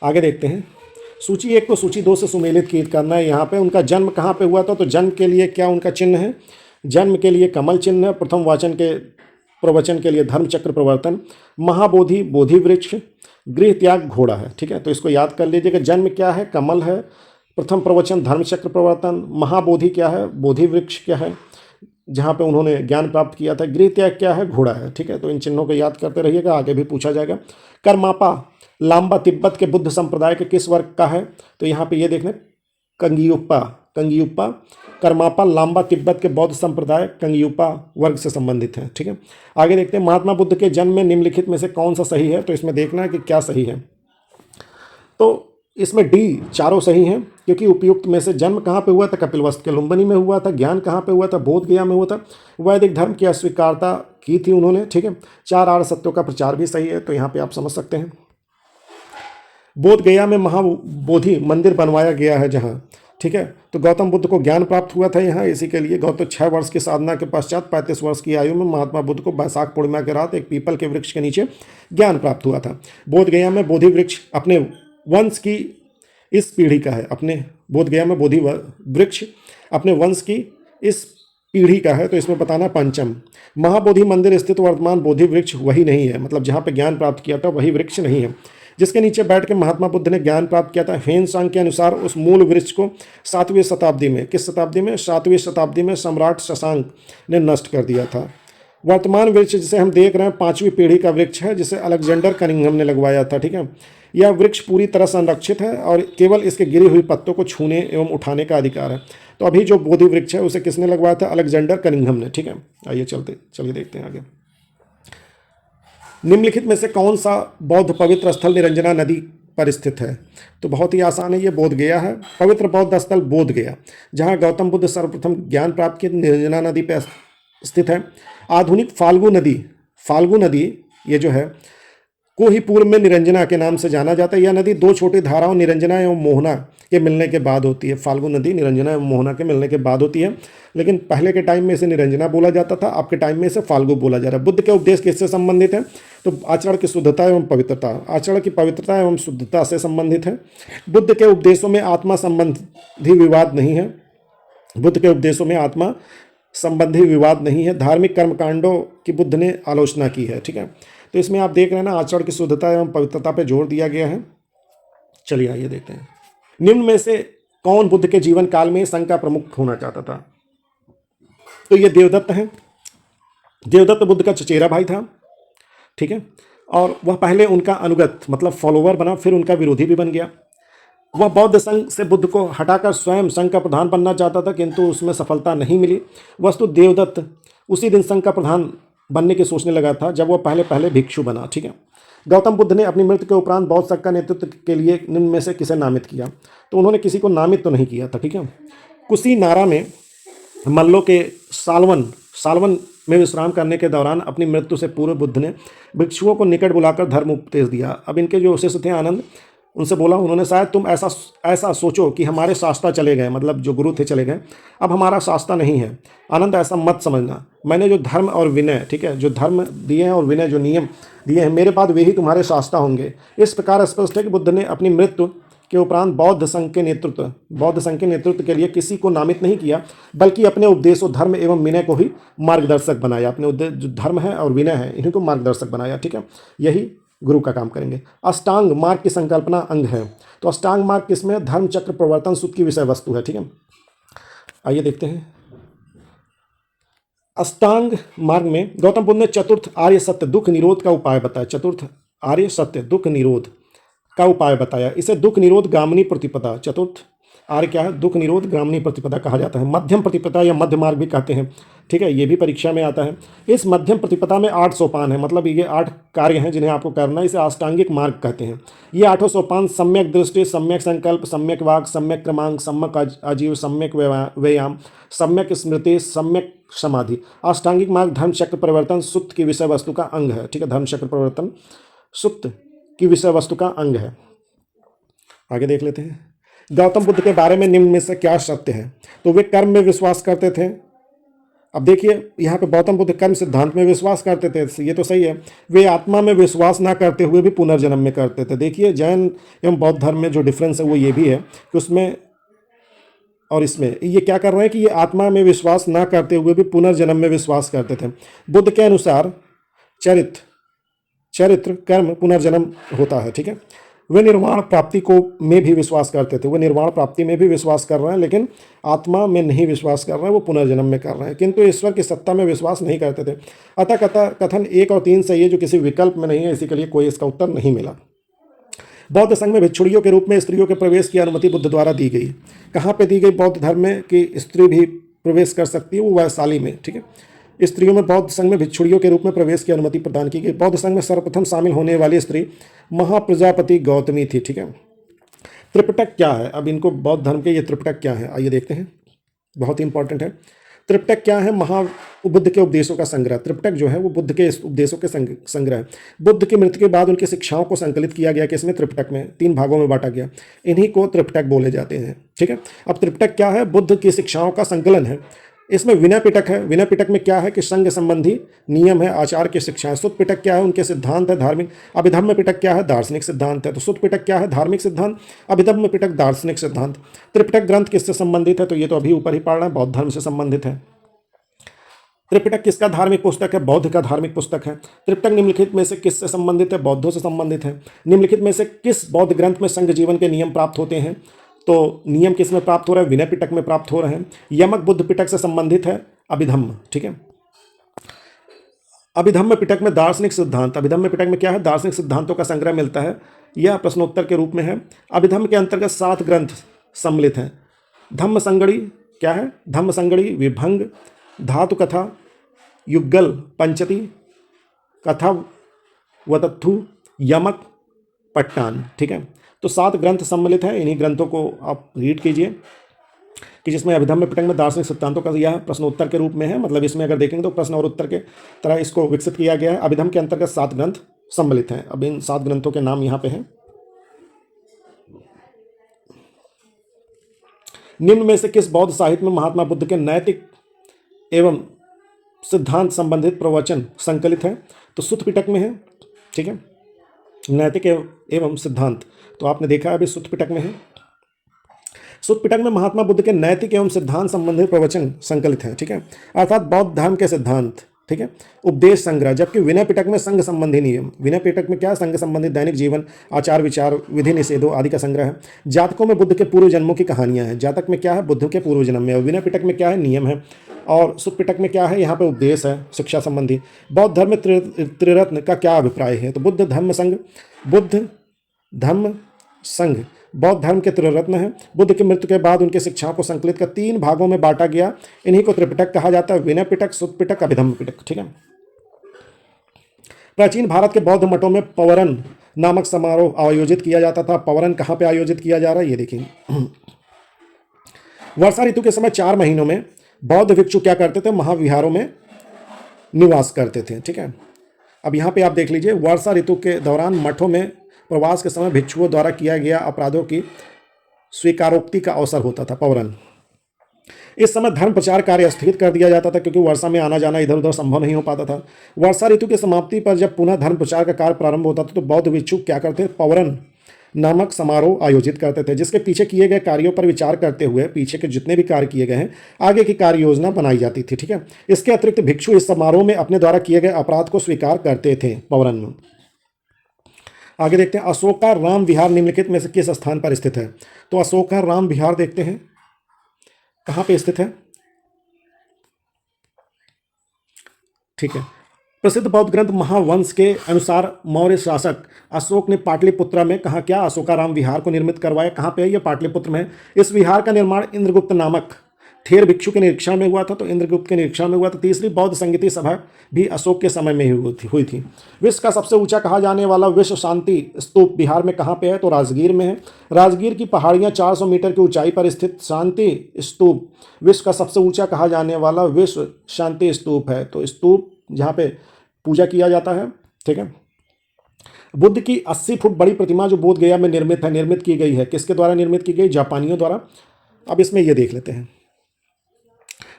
S1: आगे देखते हैं। सूची 1 को सूची 2 से सुमेलित करना है। यहाँ पे उनका जन्म कहाँ पे हुआ था, तो जन्म के लिए क्या उनका चिन्ह है, जन्म के लिए कमल चिन्ह है, प्रथम वाचन के प्रवचन के लिए धर्मचक्र प्रवर्तन, महाबोधि बोधि वृक्ष, गृह त्याग घोड़ा है। ठीक है, तो इसको याद कर लीजिएगा। जन्म क्या है, कमल है, प्रथम प्रवचन धर्मचक्र प्रवर्तन, महाबोधि क्या है, बोधि वृक्ष क्या है जहाँ पे उन्होंने ज्ञान प्राप्त किया था, गृह त्याग क्या है, घोड़ा है। ठीक है, तो इन चिन्हों को याद करते रहिएगा, आगे भी पूछा जाएगा। करमापा लांबा तिब्बत के बुद्ध संप्रदाय के किस वर्ग का है, तो यहाँ पे ये देखना कंगियुप्पा, कंगियुप्पा। करमापा लांबा तिब्बत के बौद्ध संप्रदाय कंगियुप्पा वर्ग से संबंधित है। ठीक है, आगे देखते हैं महात्मा बुद्ध के जन्म में निम्नलिखित में से कौन सा सही है, तो इसमें देखना है कि क्या सही है। तो इसमें डी चारों सही हैं, क्योंकि उपयुक्त में से जन्म कहाँ पे हुआ था, कपिलवस्तु के लुम्बिनी में हुआ था। ज्ञान कहाँ पे हुआ था, बोध गया में हुआ था। वैदिक धर्म की अस्वीकारता की थी उन्होंने। ठीक है, 4 आर्य सत्यों का प्रचार भी सही है, तो यहाँ पे आप समझ सकते हैं। बोध गया में महाबोधि मंदिर बनवाया गया है जहाँ। ठीक है, तो गौतम बुद्ध को ज्ञान प्राप्त हुआ था यहाँ, इसी के लिए गौतम 6 वर्ष की साधना के पश्चात 35 वर्ष की आयु में महात्मा बुद्ध को वैशाख पूर्णिमा के रात एक पीपल के वृक्ष के नीचे ज्ञान प्राप्त हुआ था। बोध गया में बोधि वृक्ष अपने वंश की इस पीढ़ी का है, अपने बोध गया में बोधि वृक्ष अपने वंश की इस पीढ़ी का है, तो इसमें बताना पंचम। महाबोधि मंदिर स्थित वर्तमान बोधि वृक्ष वही नहीं है, मतलब जहाँ पे ज्ञान प्राप्त किया था वही वृक्ष नहीं है जिसके नीचे बैठ के महात्मा बुद्ध ने ज्ञान प्राप्त किया था। हेन सांग के अनुसार उस मूल वृक्ष को 7वीं शताब्दी में, किस शताब्दी में, 7वीं शताब्दी में सम्राट शशांक ने नष्ट कर दिया था। वर्तमान वृक्ष जिसे हम देख रहे हैं 5वीं पीढ़ी का वृक्ष है, जिसे अलेक्जेंडर कनिंघम ने लगवाया था। ठीक है, यह वृक्ष पूरी तरह संरक्षित है और केवल इसके गिरी हुई पत्तों को छूने एवं उठाने का अधिकार है। तो अभी जो बोधि वृक्ष है उसे किसने लगवाया था, अलेक्जेंडर कनिंघम ने। ठीक है, आइए चलिए देखते हैं आगे। निम्नलिखित में से कौन सा बौद्ध पवित्र स्थल निरंजना नदी पर स्थित है, तो बहुत ही आसान है, ये बोध गया है। पवित्र बौद्ध स्थल बोध गया, जहाँ गौतम बुद्ध सर्वप्रथम ज्ञान प्राप्त किए, निरंजना नदी पर स्थित है। आधुनिक फाल्गु नदी ये जो है को ही पूर्व में निरंजना के नाम से जाना जाता है। यह नदी 2 छोटी धाराओं निरंजना एवं मोहना के मिलने के बाद होती है। फाल्गु नदी निरंजना एवं मोहना के मिलने के बाद होती है, लेकिन पहले के टाइम में इसे निरंजना बोला जाता था, आपके टाइम में इसे फाल्गु बोला जा रहा है। बुद्ध के उपदेश किससे संबंधित है, तो आचरण की शुद्धता एवं पवित्रता, आचरण की पवित्रता एवं शुद्धता से संबंधित है। बुद्ध के उपदेशों में आत्मा संबंधी विवाद नहीं है, बुद्ध के उपदेशों में आत्मा संबंधी विवाद नहीं है। धार्मिक कर्मकांडों की बुद्ध ने आलोचना की है। ठीक है, तो इसमें आप देख रहे हैं ना, आचरण की शुद्धता एवं पवित्रता पे जोर दिया गया है। चलिए आइए देखते हैं। निम्न में से कौन बुद्ध के जीवन काल में संघ का प्रमुख होना चाहता था, तो ये देवदत्त है। देवदत्त बुद्ध का चचेरा भाई था। ठीक है, और वह पहले उनका अनुगत मतलब फॉलोवर बना, फिर उनका विरोधी भी बन गया। वह बौद्ध संघ से बुद्ध को हटाकर स्वयं संघ का प्रधान बनना चाहता था, किंतु उसमें सफलता नहीं मिली। वस्तु देवदत्त उसी दिन संघ का प्रधान बनने की सोचने लगा था जब वह पहले भिक्षु बना। ठीक है, गौतम बुद्ध ने अपनी मृत्यु के उपरांत बौद्ध संघ का नेतृत्व के लिए निम्न में से किसे नामित किया, तो उन्होंने किसी को नामित तो नहीं किया था। ठीक है, कुशीनारा में मल्लों के सालवन में विश्राम करने के दौरान अपनी मृत्यु से पूर्व बुद्ध ने भिक्षुओं को निकट बुलाकर धर्म उपदेश दिया। अब इनके जो शिष्य थे आनंद, उनसे बोला उन्होंने, शायद तुम ऐसा सोचो कि हमारे शास्त्रा चले गए, मतलब जो गुरु थे चले गए, अब हमारा शास्त्रा नहीं है। आनंद ऐसा मत समझना, मैंने जो धर्म और विनय, ठीक है, जो धर्म दिए हैं और विनय जो नियम दिए हैं मेरे बाद वे ही तुम्हारे शास्त्रा होंगे। इस प्रकार स्पष्ट है कि बुद्ध ने अपनी मृत्यु के उपरांत बौद्ध संघ के नेतृत्व के लिए किसी को नामित नहीं किया, बल्कि अपने उपदेशों धर्म एवं विनय को ही मार्गदर्शक बनाया। अपने जो धर्म है और विनय है इन्हीं को मार्गदर्शक बनाया। ठीक है, यही गुरु का काम करेंगे। अष्टांग मार्ग की संकल्पना अंग है, तो अष्टांग मार्ग किसमें, धर्म चक्र प्रवर्तन सूत्र की विषय वस्तु है। ठीक है, आइए देखते हैं। अष्टांग मार्ग में गौतम बुद्ध ने चतुर्थ आर्य सत्य दुख निरोध का उपाय बताया। चतुर्थ आर्य सत्य दुख निरोध का उपाय बताया। इसे दुख निरोध गामिनी प्रतिपदा, चतुर्थ आर्य क्या है, दुख निरोध गामिनी प्रतिपदा कहा जाता है। मध्यम प्रतिपदा या मध्य मार्ग भी कहते हैं। ठीक है, ये भी परीक्षा में आता है। इस मध्यम प्रतिपदा में 8 सोपान है, मतलब ये 8 कार्य हैं जिन्हें आपको करना है। इसे अष्टांगिक मार्ग कहते हैं। ये 8 सोपान सम्यक दृष्टि, सम्यक संकल्प, सम्यक वाक, सम्यक क्रमांक, सम्यक आजीव, सम्यक व्यायाम, सम्यक स्मृति, सम्यक समाधि। अष्टांगिक मार्ग धर्म चक्र परिवर्तन सूत्र की विषय वस्तु का अंग है। ठीक है, धर्म चक्र परिवर्तन सूत्र की विषय वस्तु का अंग है। आगे देख लेते हैं। गौतम बुद्ध के बारे में निम्न में से क्या सत्य है, तो वे कर्म में विश्वास करते थे, अब देखिए यहाँ पे गौतम बुद्ध कर्म सिद्धांत में विश्वास करते थे, ये तो सही है। वे आत्मा में विश्वास ना करते हुए भी पुनर्जन्म में करते थे। देखिए जैन एवं बौद्ध धर्म में जो डिफरेंस है वो ये भी है कि उसमें और इसमें ये क्या कर रहे हैं कि ये आत्मा में विश्वास ना करते हुए भी पुनर्जन्म में विश्वास करते थे। बुद्ध के अनुसार चरित्र कर्म पुनर्जन्म होता है, ठीक है। वे निर्वाण प्राप्ति को में भी विश्वास करते थे, वो निर्वाण प्राप्ति में भी विश्वास कर रहे हैं, लेकिन आत्मा में नहीं विश्वास कर रहे हैं, वो पुनर्जन्म में कर रहे हैं, किंतु ईश्वर की सत्ता में विश्वास नहीं करते थे। अतः कथन 1 और 3 सही है, जो किसी विकल्प में नहीं है, इसी के लिए कोई इसका उत्तर नहीं मिला। बौद्ध संघ में भिक्षुड़ियों के रूप में स्त्रियों के प्रवेश की अनुमति बुद्ध द्वारा दी गई। कहाँ पे दी गई बौद्ध धर्म में कि स्त्री भी प्रवेश कर सकती है? वो वैशाली में, ठीक है। स्त्रियों में बौद्ध संघ में भिक्षुड़ियों के रूप में प्रवेश की अनुमति प्रदान की गई। बौद्ध संघ में सर्वप्रथम शामिल होने वाली स्त्री महाप्रजापति गौतमी थी, ठीक है। त्रिपिटक क्या है? अब इनको बौद्ध धर्म के ये त्रिपिटक क्या है आइए देखते हैं, बहुत ही इंपॉर्टेंट है। त्रिपिटक क्या है? बुद्ध के उपदेशों का संग्रह। त्रिपिटक जो है वो बुद्ध के उपदेशों के संग्रह है। बुद्ध की मृत्यु के बाद उनकी शिक्षाओं को संकलित किया गया कि इसमें त्रिपिटक में 3 भागों में बांटा गया, इन्हीं को त्रिपिटक बोले जाते हैं, ठीक है। अब त्रिपिटक क्या है? बुद्ध की शिक्षाओं का संकलन है। इसमें विनय पिटक है। विनय पिटक में क्या है कि संघ संबंधी नियम है, आचार की शिक्षाएं। सुत्त पिटक क्या है? उनके सिद्धांत है धार्मिक। अभिधम्म पिटक क्या है? दार्शनिक सिद्धांत है। तो सुत्त पिटक क्या है? धार्मिक सिद्धांत। अभिधम्म पिटक दार्शनिक सिद्धांत। त्रिपिटक ग्रंथ किससे संबंधित है? तो ये तो अभी ऊपर ही पढ़ रहे हैं, बौद्ध धर्म से संबंधित है। त्रिपिटक किसका धार्मिक पुस्तक है? बौद्ध का धार्मिक पुस्तक है। त्रिपिटक निम्नलिखित में से किससे संबंधित है? बौद्धों से संबंधित है। निम्नलिखित में से किस बौद्ध ग्रंथ में संघ जीवन के नियम प्राप्त होते हैं? तो नियम किस में प्राप्त हो रहे हैं? विनय पिटक में प्राप्त हो रहे हैं। यमक बुद्ध पिटक से संबंधित है अभिधम्म, ठीक है। अभिधम्म पिटक में दार्शनिक सिद्धांत। अभिधम्म पिटक में क्या है? दार्शनिक सिद्धांतों का संग्रह मिलता है, यह प्रश्नोत्तर के रूप में है। अभिधम्म के अंतर्गत 7 ग्रंथ सम्मिलित हैं। धम्म संगड़ी क्या है? धम्म संगड़ी, विभंग, धातु कथा, युगल, पंचती, कथा वतत्थु, यमक, पट्टान, ठीक है। तो 7 ग्रंथ सम्मिलित हैं। इन्हीं ग्रंथों को आप रीड कीजिए कि जिसमें अभिधम्म पिटक में दार्शनिक सिद्धांतों का यह प्रश्नोत्तर के रूप में है। मतलब इसमें अगर देखेंगे तो प्रश्न और उत्तर के तरह इसको विकसित किया गया है। अभिधम्म के अंतर्गत 7 ग्रंथ सम्मिलित हैं। अब इन 7 ग्रंथों के नाम यहाँ पे हैं। निम्न में से किस बौद्ध साहित्य में महात्मा बुद्ध के नैतिक एवं सिद्धांत संबंधित प्रवचन संकलित है? तो सुत्त पिटक में है, ठीक है। नैतिक एवं सिद्धांत तो आपने देखा अभी सुत्त पिटक में है। सुत्त पिटक में महात्मा बुद्ध के नैतिक एवं सिद्धांत संबंधित प्रवचन संकलित हैं, ठीक है। अर्थात बौद्ध धर्म के सिद्धांत, ठीक है, उपदेश संग्रह। जबकि विनय पिटक में संघ संबंधी नियम। विनय पिटक में क्या? संघ संबंधी दैनिक जीवन, आचार विचार, विधि निषेधों आदि का संग्रह है। जातकों में बुद्ध के पूर्व जन्मों की कहानियां हैं। जातक में क्या है? बुद्ध के पूर्व जन्म में। और विनय पिटक में क्या है? नियम है। और सुत्त पिटक में क्या है? यहाँ पे उपदेश है शिक्षा संबंधी। बौद्ध धर्म में त्रिरत्न का क्या अभिप्राय है? तो बुद्ध धर्म संघ बौद्ध धर्म के त्रिरत्न है। बुद्ध की मृत्यु के बाद उनकी शिक्षाओं को संकलित कर 3 भागों में बांटा गया, इन्हीं को त्रिपिटक कहा जाता है। विनय पिटक, सुत्त पिटक, अभिधम्म पिटक, ठीक है। प्राचीन भारत के बौद्ध मठों में पवरन नामक समारोह आयोजित किया जाता था। पवरन कहाँ पे आयोजित किया जा रहा है ये देखिए। वर्षा ऋतु के समय 4 महीनों में बौद्ध भिक्षु क्या करते थे? महाविहारों में निवास करते थे, ठीक है। अब यहाँ पे आप देख लीजिए, वर्षा ऋतु के दौरान मठों में प्रवास के समय भिक्षुओं द्वारा किया गया अपराधों की स्वीकारोक्ति का अवसर होता था, पवरन। इस समय धर्म प्रचार कार्य स्थगित कर दिया जाता था, क्योंकि वर्षा में आना जाना इधर उधर संभव नहीं हो पाता था। वर्षा ऋतु की समाप्ति पर जब पुनः धर्म प्रचार का कार्य प्रारंभ होता था तो बौद्ध भिक्षु क्या करते थे? पवरन नामक समारोह आयोजित करते थे, जिसके पीछे किए गए कार्यों पर विचार करते हुए पीछे के जितने भी कार्य किए गए हैं आगे की कार्य योजना बनाई जाती थी, ठीक है। इसके अतिरिक्त भिक्षु इस समारोह में अपने द्वारा किए गए अपराध को स्वीकार करते थे, पवरन में। आगे देखते हैं, अशोका राम विहार निम्नलिखित में से किस स्थान पर स्थित है? तो अशोका राम विहार देखते हैं कहाँ पे स्थित है, ठीक है। प्रसिद्ध बौद्ध ग्रंथ महावंश के अनुसार मौर्य शासक अशोक ने पाटलिपुत्रा में कहा क्या? अशोकाराम विहार को निर्मित करवाया। कहाँ पे है? ये पाटलिपुत्र में है। इस विहार का निर्माण इंद्रगुप्त नामक थेर भिक्षु के निरीक्षण में हुआ था। तो इंद्रगुप्त के निरीक्षण में हुआ था। तीसरी बौद्ध संगीति सभा भी अशोक के समय में हुई थी। विश्व का सबसे ऊंचा कहा जाने वाला विश्व शांति स्तूप बिहार में कहाँ पे है? तो राजगीर में है। राजगीर की पहाड़ियाँ 400 मीटर की ऊंचाई पर स्थित शांति स्तूप विश्व का सबसे ऊंचा कहा जाने वाला विश्व शांति स्तूप है। तो स्तूप जहाँ पे पूजा किया जाता है, ठीक है। बुद्ध की 80 फुट बड़ी प्रतिमा जो बोध गया में निर्मित की गई है, किसके द्वारा निर्मित की गई? जापानियों द्वारा। अब इसमें ये देख लेते हैं,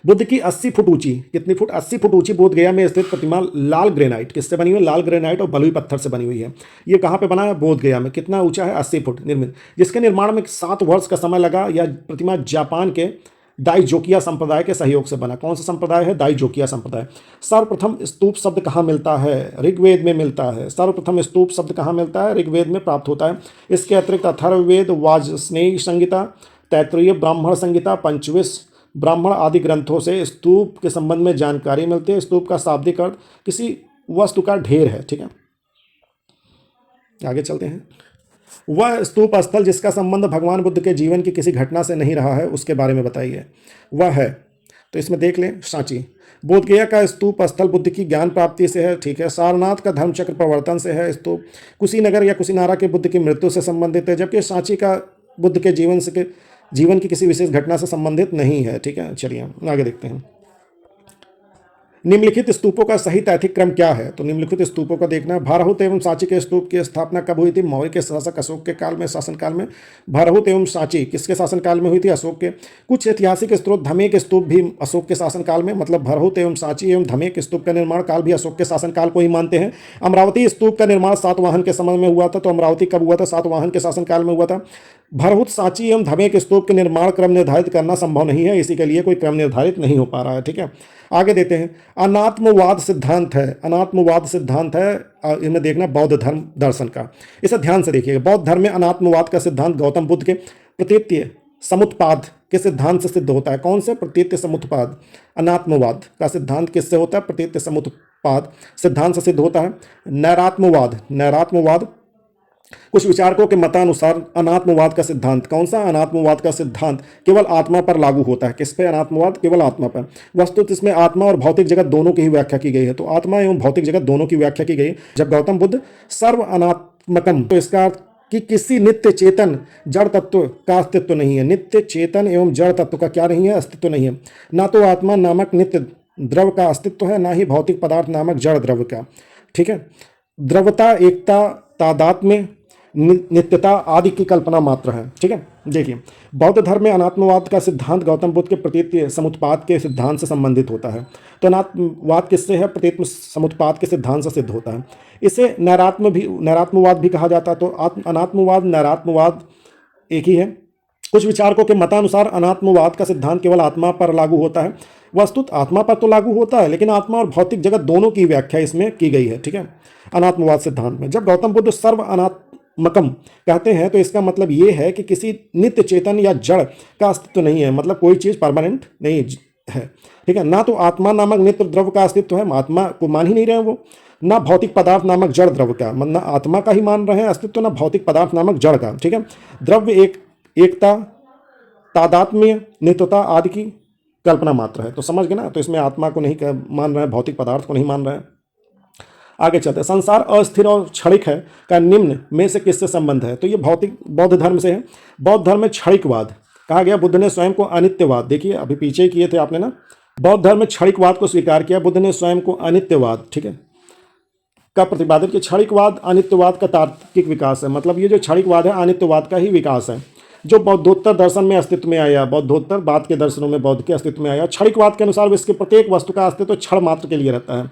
S1: बुद्ध की 80 फुट ऊंची, कितनी फुट, 80 फुट ऊंची बोध गया में स्थित प्रतिमा लाल ग्रेनाइट, किससे बनी हुई है, लाल ग्रेनाइट और बलुई पत्थर से बनी हुई है। ये कहाँ पे बना है, बोध गया में। कितना ऊंचा है, 80 फुट निर्मित, जिसके निर्माण में 7 वर्ष का समय लगा। यह प्रतिमा जापान के दाइजोकिया संप्रदाय के सहयोग से बना। कौन सा संप्रदाय है, दाइजोकिया संप्रदाय। सर्वप्रथम स्तूप शब्द कहाँ मिलता है, ऋग्वेद में मिलता है। सर्वप्रथम स्तूप शब्द कहाँ मिलता है, ऋग्वेद में प्राप्त होता है। इसके अतिरिक्त अथर्ववेद, वाजस्नेयी संहिता, तैत्तिरीय ब्राह्मण संहिता, पंचविश ब्राह्मण आदि ग्रंथों से स्तूप के संबंध में जानकारी मिलती है। स्तूप का शाब्दिक अर्थ किसी वस्तु का ढेर है। ठीक है, आगे चलते हैं। वह स्तूप स्थल जिसका संबंध भगवान बुद्ध के जीवन की किसी घटना से नहीं रहा है, उसके बारे में बताइए। वह है, तो इसमें देख लें, सांची। बोधगया का स्तूप स्थल बुद्ध की ज्ञान प्राप्ति से है। ठीक है। सारनाथ का धर्मचक्र प्रवर्तन से है। स्तूप कुशीनगर या कुशीनारा के बुद्ध की मृत्यु से संबंधित है, जबकि सांची का बुद्ध के जीवन की किसी विशेष घटना से संबंधित नहीं है। ठीक है, चलिए आगे देखते हैं। निम्नलिखित स्तूपों का सही तैथिक क्रम क्या है, तो निम्नलिखित स्तूपों का देखना। भारहूत एवं सांची के स्तूप की स्थापना कब हुई थी, मौर्य के शासक अशोक के काल में, शासनकाल में। भारहूत एवं सांची किसके शासनकाल में हुई थी, अशोक के। कुछ ऐतिहासिक स्त्रोत धमेक स्तूप भी अशोक के शासनकाल में, मतलब भारहूत एवं सांची एवं धमेक स्तूप का निर्माण काल भी अशोक के शासनकाल को ही मानते हैं। अमरावती स्तूप का निर्माण सातवाहन के समय में हुआ था, तो अमरावती कब हुआ था, सातवाहन के शासनकाल में हुआ था। भारहूत, सांची एवं धमेक स्तूप के निर्माण क्रम निर्धारित करना संभव नहीं है, इसी के लिए कोई क्रम निर्धारित नहीं हो पा रहा है। ठीक है, आगे देते हैं। अनात्मवाद सिद्धांत है, अनात्मवाद सिद्धांत है, इनमें देखना बौद्ध धर्म दर्शन का। इसे ध्यान से देखिएगा। बौद्ध धर्म में अनात्मवाद का सिद्धांत गौतम बुद्ध के प्रतीत्य समुत्पाद के सिद्धांत से सिद्ध होता है। कौन से, प्रतीत्य समुत्पाद। अनात्मवाद का सिद्धांत किससे होता है, प्रतीत्य समुत्पाद सिद्धांत से सिद्ध होता है। नैरात्मवाद, नैरात्मवाद कुछ विचारकों के मतानुसार अनात्मवाद का सिद्धांत, कौन सा, अनात्मवाद का सिद्धांत केवल आत्मा पर लागू होता है। किस पे, अनात्मवाद केवल आत्मा पर। वस्तुतः इसमें आत्मा और भौतिक जगत दोनों की ही व्याख्या की गई है, तो आत्मा एवं भौतिक जगत दोनों की व्याख्या की गई। जब गौतम बुद्ध सर्व अनात्मकम, तो इसका अर्थ कि किसी नित्य चेतन जड़ तत्व का अस्तित्व नहीं है। नित्य चेतन एवं जड़ तत्व का क्या नहीं है, अस्तित्व नहीं है। ना तो आत्मा नामक नित्य द्रव्य का अस्तित्व है, ना ही भौतिक पदार्थ नामक जड़ द्रव्य का। ठीक है, द्रव्यता, एकता, तादात्म्य, नित्यता आदि की कल्पना मात्र है। ठीक है, देखिए बौद्ध धर्म में अनात्मवाद का सिद्धांत गौतम बुद्ध के प्रतीत्य समुत्पाद के सिद्धांत से संबंधित होता है। तो अनात्मवाद किससे है, प्रतीत्य समुत्पाद के सिद्धांत से सिद्ध होता है। इसे नैरात्मवाद भी कहा जाता है। तो अनात्मवाद, नैरात्मवाद एक ही है। कुछ विचारकों के मतानुसार अनात्मवाद का सिद्धांत केवल आत्मा पर लागू होता है। वस्तुत आत्मा पर तो लागू होता है, लेकिन आत्मा और भौतिक जगत दोनों की व्याख्या इसमें की गई है। ठीक है, अनात्मवाद सिद्धांत में जब गौतम बुद्ध सर्व अनात्मकम कहते हैं, तो इसका मतलब ये है कि किसी नित्य चेतन या जड़ का अस्तित्व नहीं है, मतलब कोई चीज़ परमानेंट नहीं है। ठीक है, ना तो आत्मा नामक नित्य द्रव्य का अस्तित्व है, आत्मा को मान ही नहीं रहे हैं वो, ना भौतिक पदार्थ नामक जड़ द्रव्य का, मतलब आत्मा का ही मान रहे हैं अस्तित्व, ना भौतिक पदार्थ नामक जड़ का। ठीक है, द्रव्य एकता, तादात्म्य, नित्यता आदि की कल्पना मात्र है। तो समझ गए ना, तो इसमें आत्मा को नहीं मान रहे हैं, भौतिक पदार्थ को नहीं मान रहे हैं। आगे चलते हैं। संसार अस्थिर और क्षणिक है का निम्न में से किससे संबंध है, तो ये भौतिक बौद्ध धर्म से है। बौद्ध धर्म में क्षणिकवाद कहा गया, बुद्ध ने स्वयं को अनित्यवाद, देखिए अभी पीछे किए थे आपने ना, बौद्ध धर्म में क्षणिकवाद को स्वीकार किया, बुद्ध ने स्वयं को अनित्यवाद, ठीक है, का प्रतिपादन किया। क्षणिकवाद अनित्यवाद का तार्किक विकास है, मतलब ये जो क्षणिकवाद है अनित्यवाद का ही विकास है, जो बौद्धोत्तर दर्शन में अस्तित्व में आया, बौद्धोत्तर बाद के दर्शनों में बौद्ध के अस्तित्व में आया। क्षणिकवाद के अनुसार विश्व के प्रत्येक वस्तु का अस्तित्व क्षण मात्र के लिए रहता है,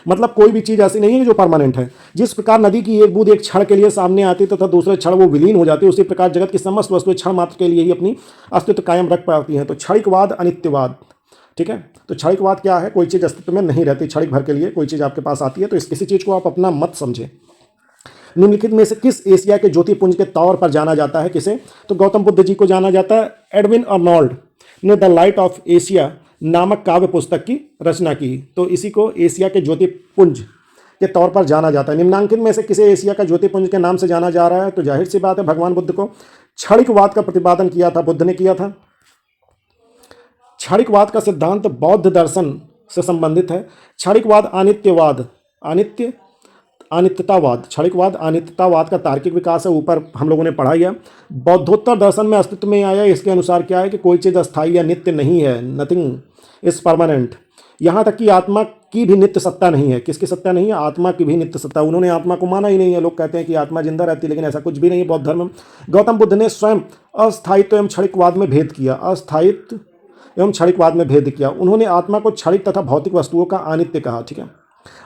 S1: मतलब कोई भी चीज़ ऐसी नहीं है जो परमानेंट है। जिस प्रकार नदी की एक बूंद एक क्षण के लिए सामने आती तथा दूसरे क्षण वो विलीन हो जाती है, उसी प्रकार जगत की समस्त वस्तुएं क्षण मात्र के लिए ही अपनी अस्तित्व कायम रख पाती हैं। तो क्षणिकवाद अनित्यवाद, ठीक है। तो क्षणिकवाद क्या है, कोई चीज़ अस्तित्व में नहीं रहती, क्षणिक भर के लिए कोई चीज़ आपके पास आती है, तो इस किसी चीज़ को आप अपना मत समझें। निम्नलिखित में से किस एशिया के ज्योतिपुंज के तौर पर जाना जाता है, किसे, तो गौतम बुद्ध जी को जाना जाता है। एडविन अर्नोल्ड ने द लाइट ऑफ एशिया नामक काव्य पुस्तक की रचना की, तो इसी को एशिया के ज्योतिपुंज के तौर पर जाना जाता है। निम्नांकित में से किसे एशिया का ज्योतिपुंज के नाम से जाना जा रहा है, तो जाहिर सी बात है भगवान बुद्ध को। क्षणिकवाद का प्रतिपादन किया था, बुद्ध ने किया था। क्षणिकवाद का सिद्धांत बौद्ध दर्शन से संबंधित है। क्षणिकवाद अनित्यवाद, अनित्यतावाद, क्षणिकवाद अनित्यतावाद का तार्किक विकास है, ऊपर हम लोगों ने पढ़ा ही है। बौद्धोत्तर दर्शन में अस्तित्व में आया, इसके अनुसार क्या है कि कोई चीज़ अस्थायी या नित्य नहीं है, नथिंग इज परमानेंट। यहाँ तक कि आत्मा की भी नित्य सत्ता नहीं है। किसकी सत्ता नहीं है, आत्मा की भी नित्य सत्ता, उन्होंने आत्मा को माना ही नहीं है। लोग कहते हैं कि आत्मा जिंदा रहती है, लेकिन ऐसा कुछ भी नहीं है बौद्ध धर्म में। गौतम बुद्ध ने स्वयं अस्थायित्व एवं क्षणिकवाद में भेद किया। अस्थायित्व एवं क्षणिकवाद में भेद किया। उन्होंने आत्मा को क्षणिक तथा भौतिक वस्तुओं का अनित्य कहा, ठीक है।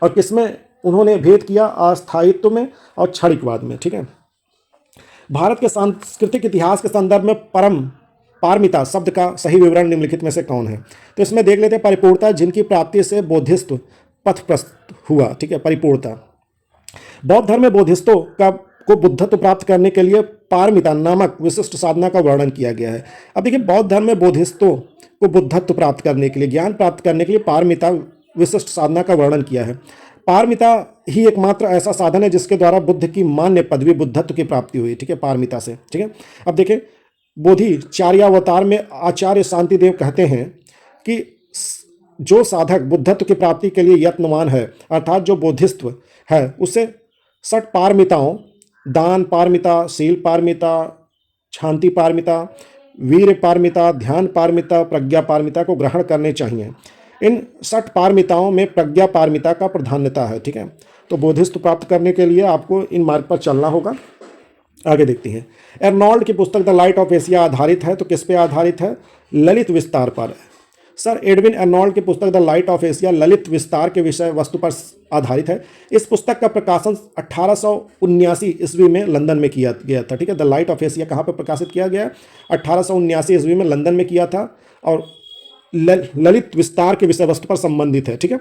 S1: और किसमें उन्होंने भेद किया? अस्थायित्व में और क्षणिकवाद में, ठीक है। भारत के सांस्कृतिक इतिहास के संदर्भ में पारमिता शब्द का सही विवरण निम्नलिखित में से कौन है? तो इसमें देख लेते हैं, परिपूर्णता जिनकी प्राप्ति से बोधिस्त्व पथ प्रस्तुत हुआ, ठीक है, परिपूर्णता। बौद्ध धर्म में बोधिस्तों को बुद्धत्व प्राप्त करने के लिए पारमिता नामक विशिष्ट साधना का वर्णन किया गया है। अब देखिए, बौद्ध धर्म में बोधिस्तों को बुद्धत्व प्राप्त करने के लिए, ज्ञान प्राप्त करने के लिए पारमिता विशिष्ट साधना का वर्णन किया है। पारमिता ही एकमात्र ऐसा साधन है जिसके द्वारा बुद्ध की मान्य पदवी बुद्धत्व की प्राप्ति हुई, ठीक है, पारमिता से, ठीक है। अब देखिए, बोधिचार्यावतार में आचार्य शांतिदेव कहते हैं कि जो साधक बुद्धत्व की प्राप्ति के लिए यत्नवान है, अर्थात जो बोधिस्त्व है, उसे 6 पारमिताओं दान पारमिता, शील पारमिता, शांति पारमिता, वीर पारमिता, ध्यान पारमिता, प्रज्ञा पारमिता को ग्रहण करने चाहिए। इन 6 पारमिताओं में प्रज्ञा पारमिता का प्राधान्यता है, ठीक है। तो बोधिस्त्व प्राप्त करने के लिए आपको इन मार्ग पर चलना होगा। आगे देखते हैं। एर्नोल्ड की पुस्तक द लाइट ऑफ एशिया आधारित है, तो किस पे आधारित है? ललित विस्तार पर। सर एडविन एर्नोल्ड की पुस्तक the light of Asia Lalit विस्तार के विषय वस्तु पर आधारित है। इस पुस्तक का प्रकाशन 1879 ईस्वी में लंदन में किया गया था, ठीक है। द लाइट ऑफ एशिया कहाँ पर प्रकाशित किया गया? 1879 ईस्वी में लंदन में किया था और ललित विस्तार के विषय वस्तु पर संबंधित है, ठीक है।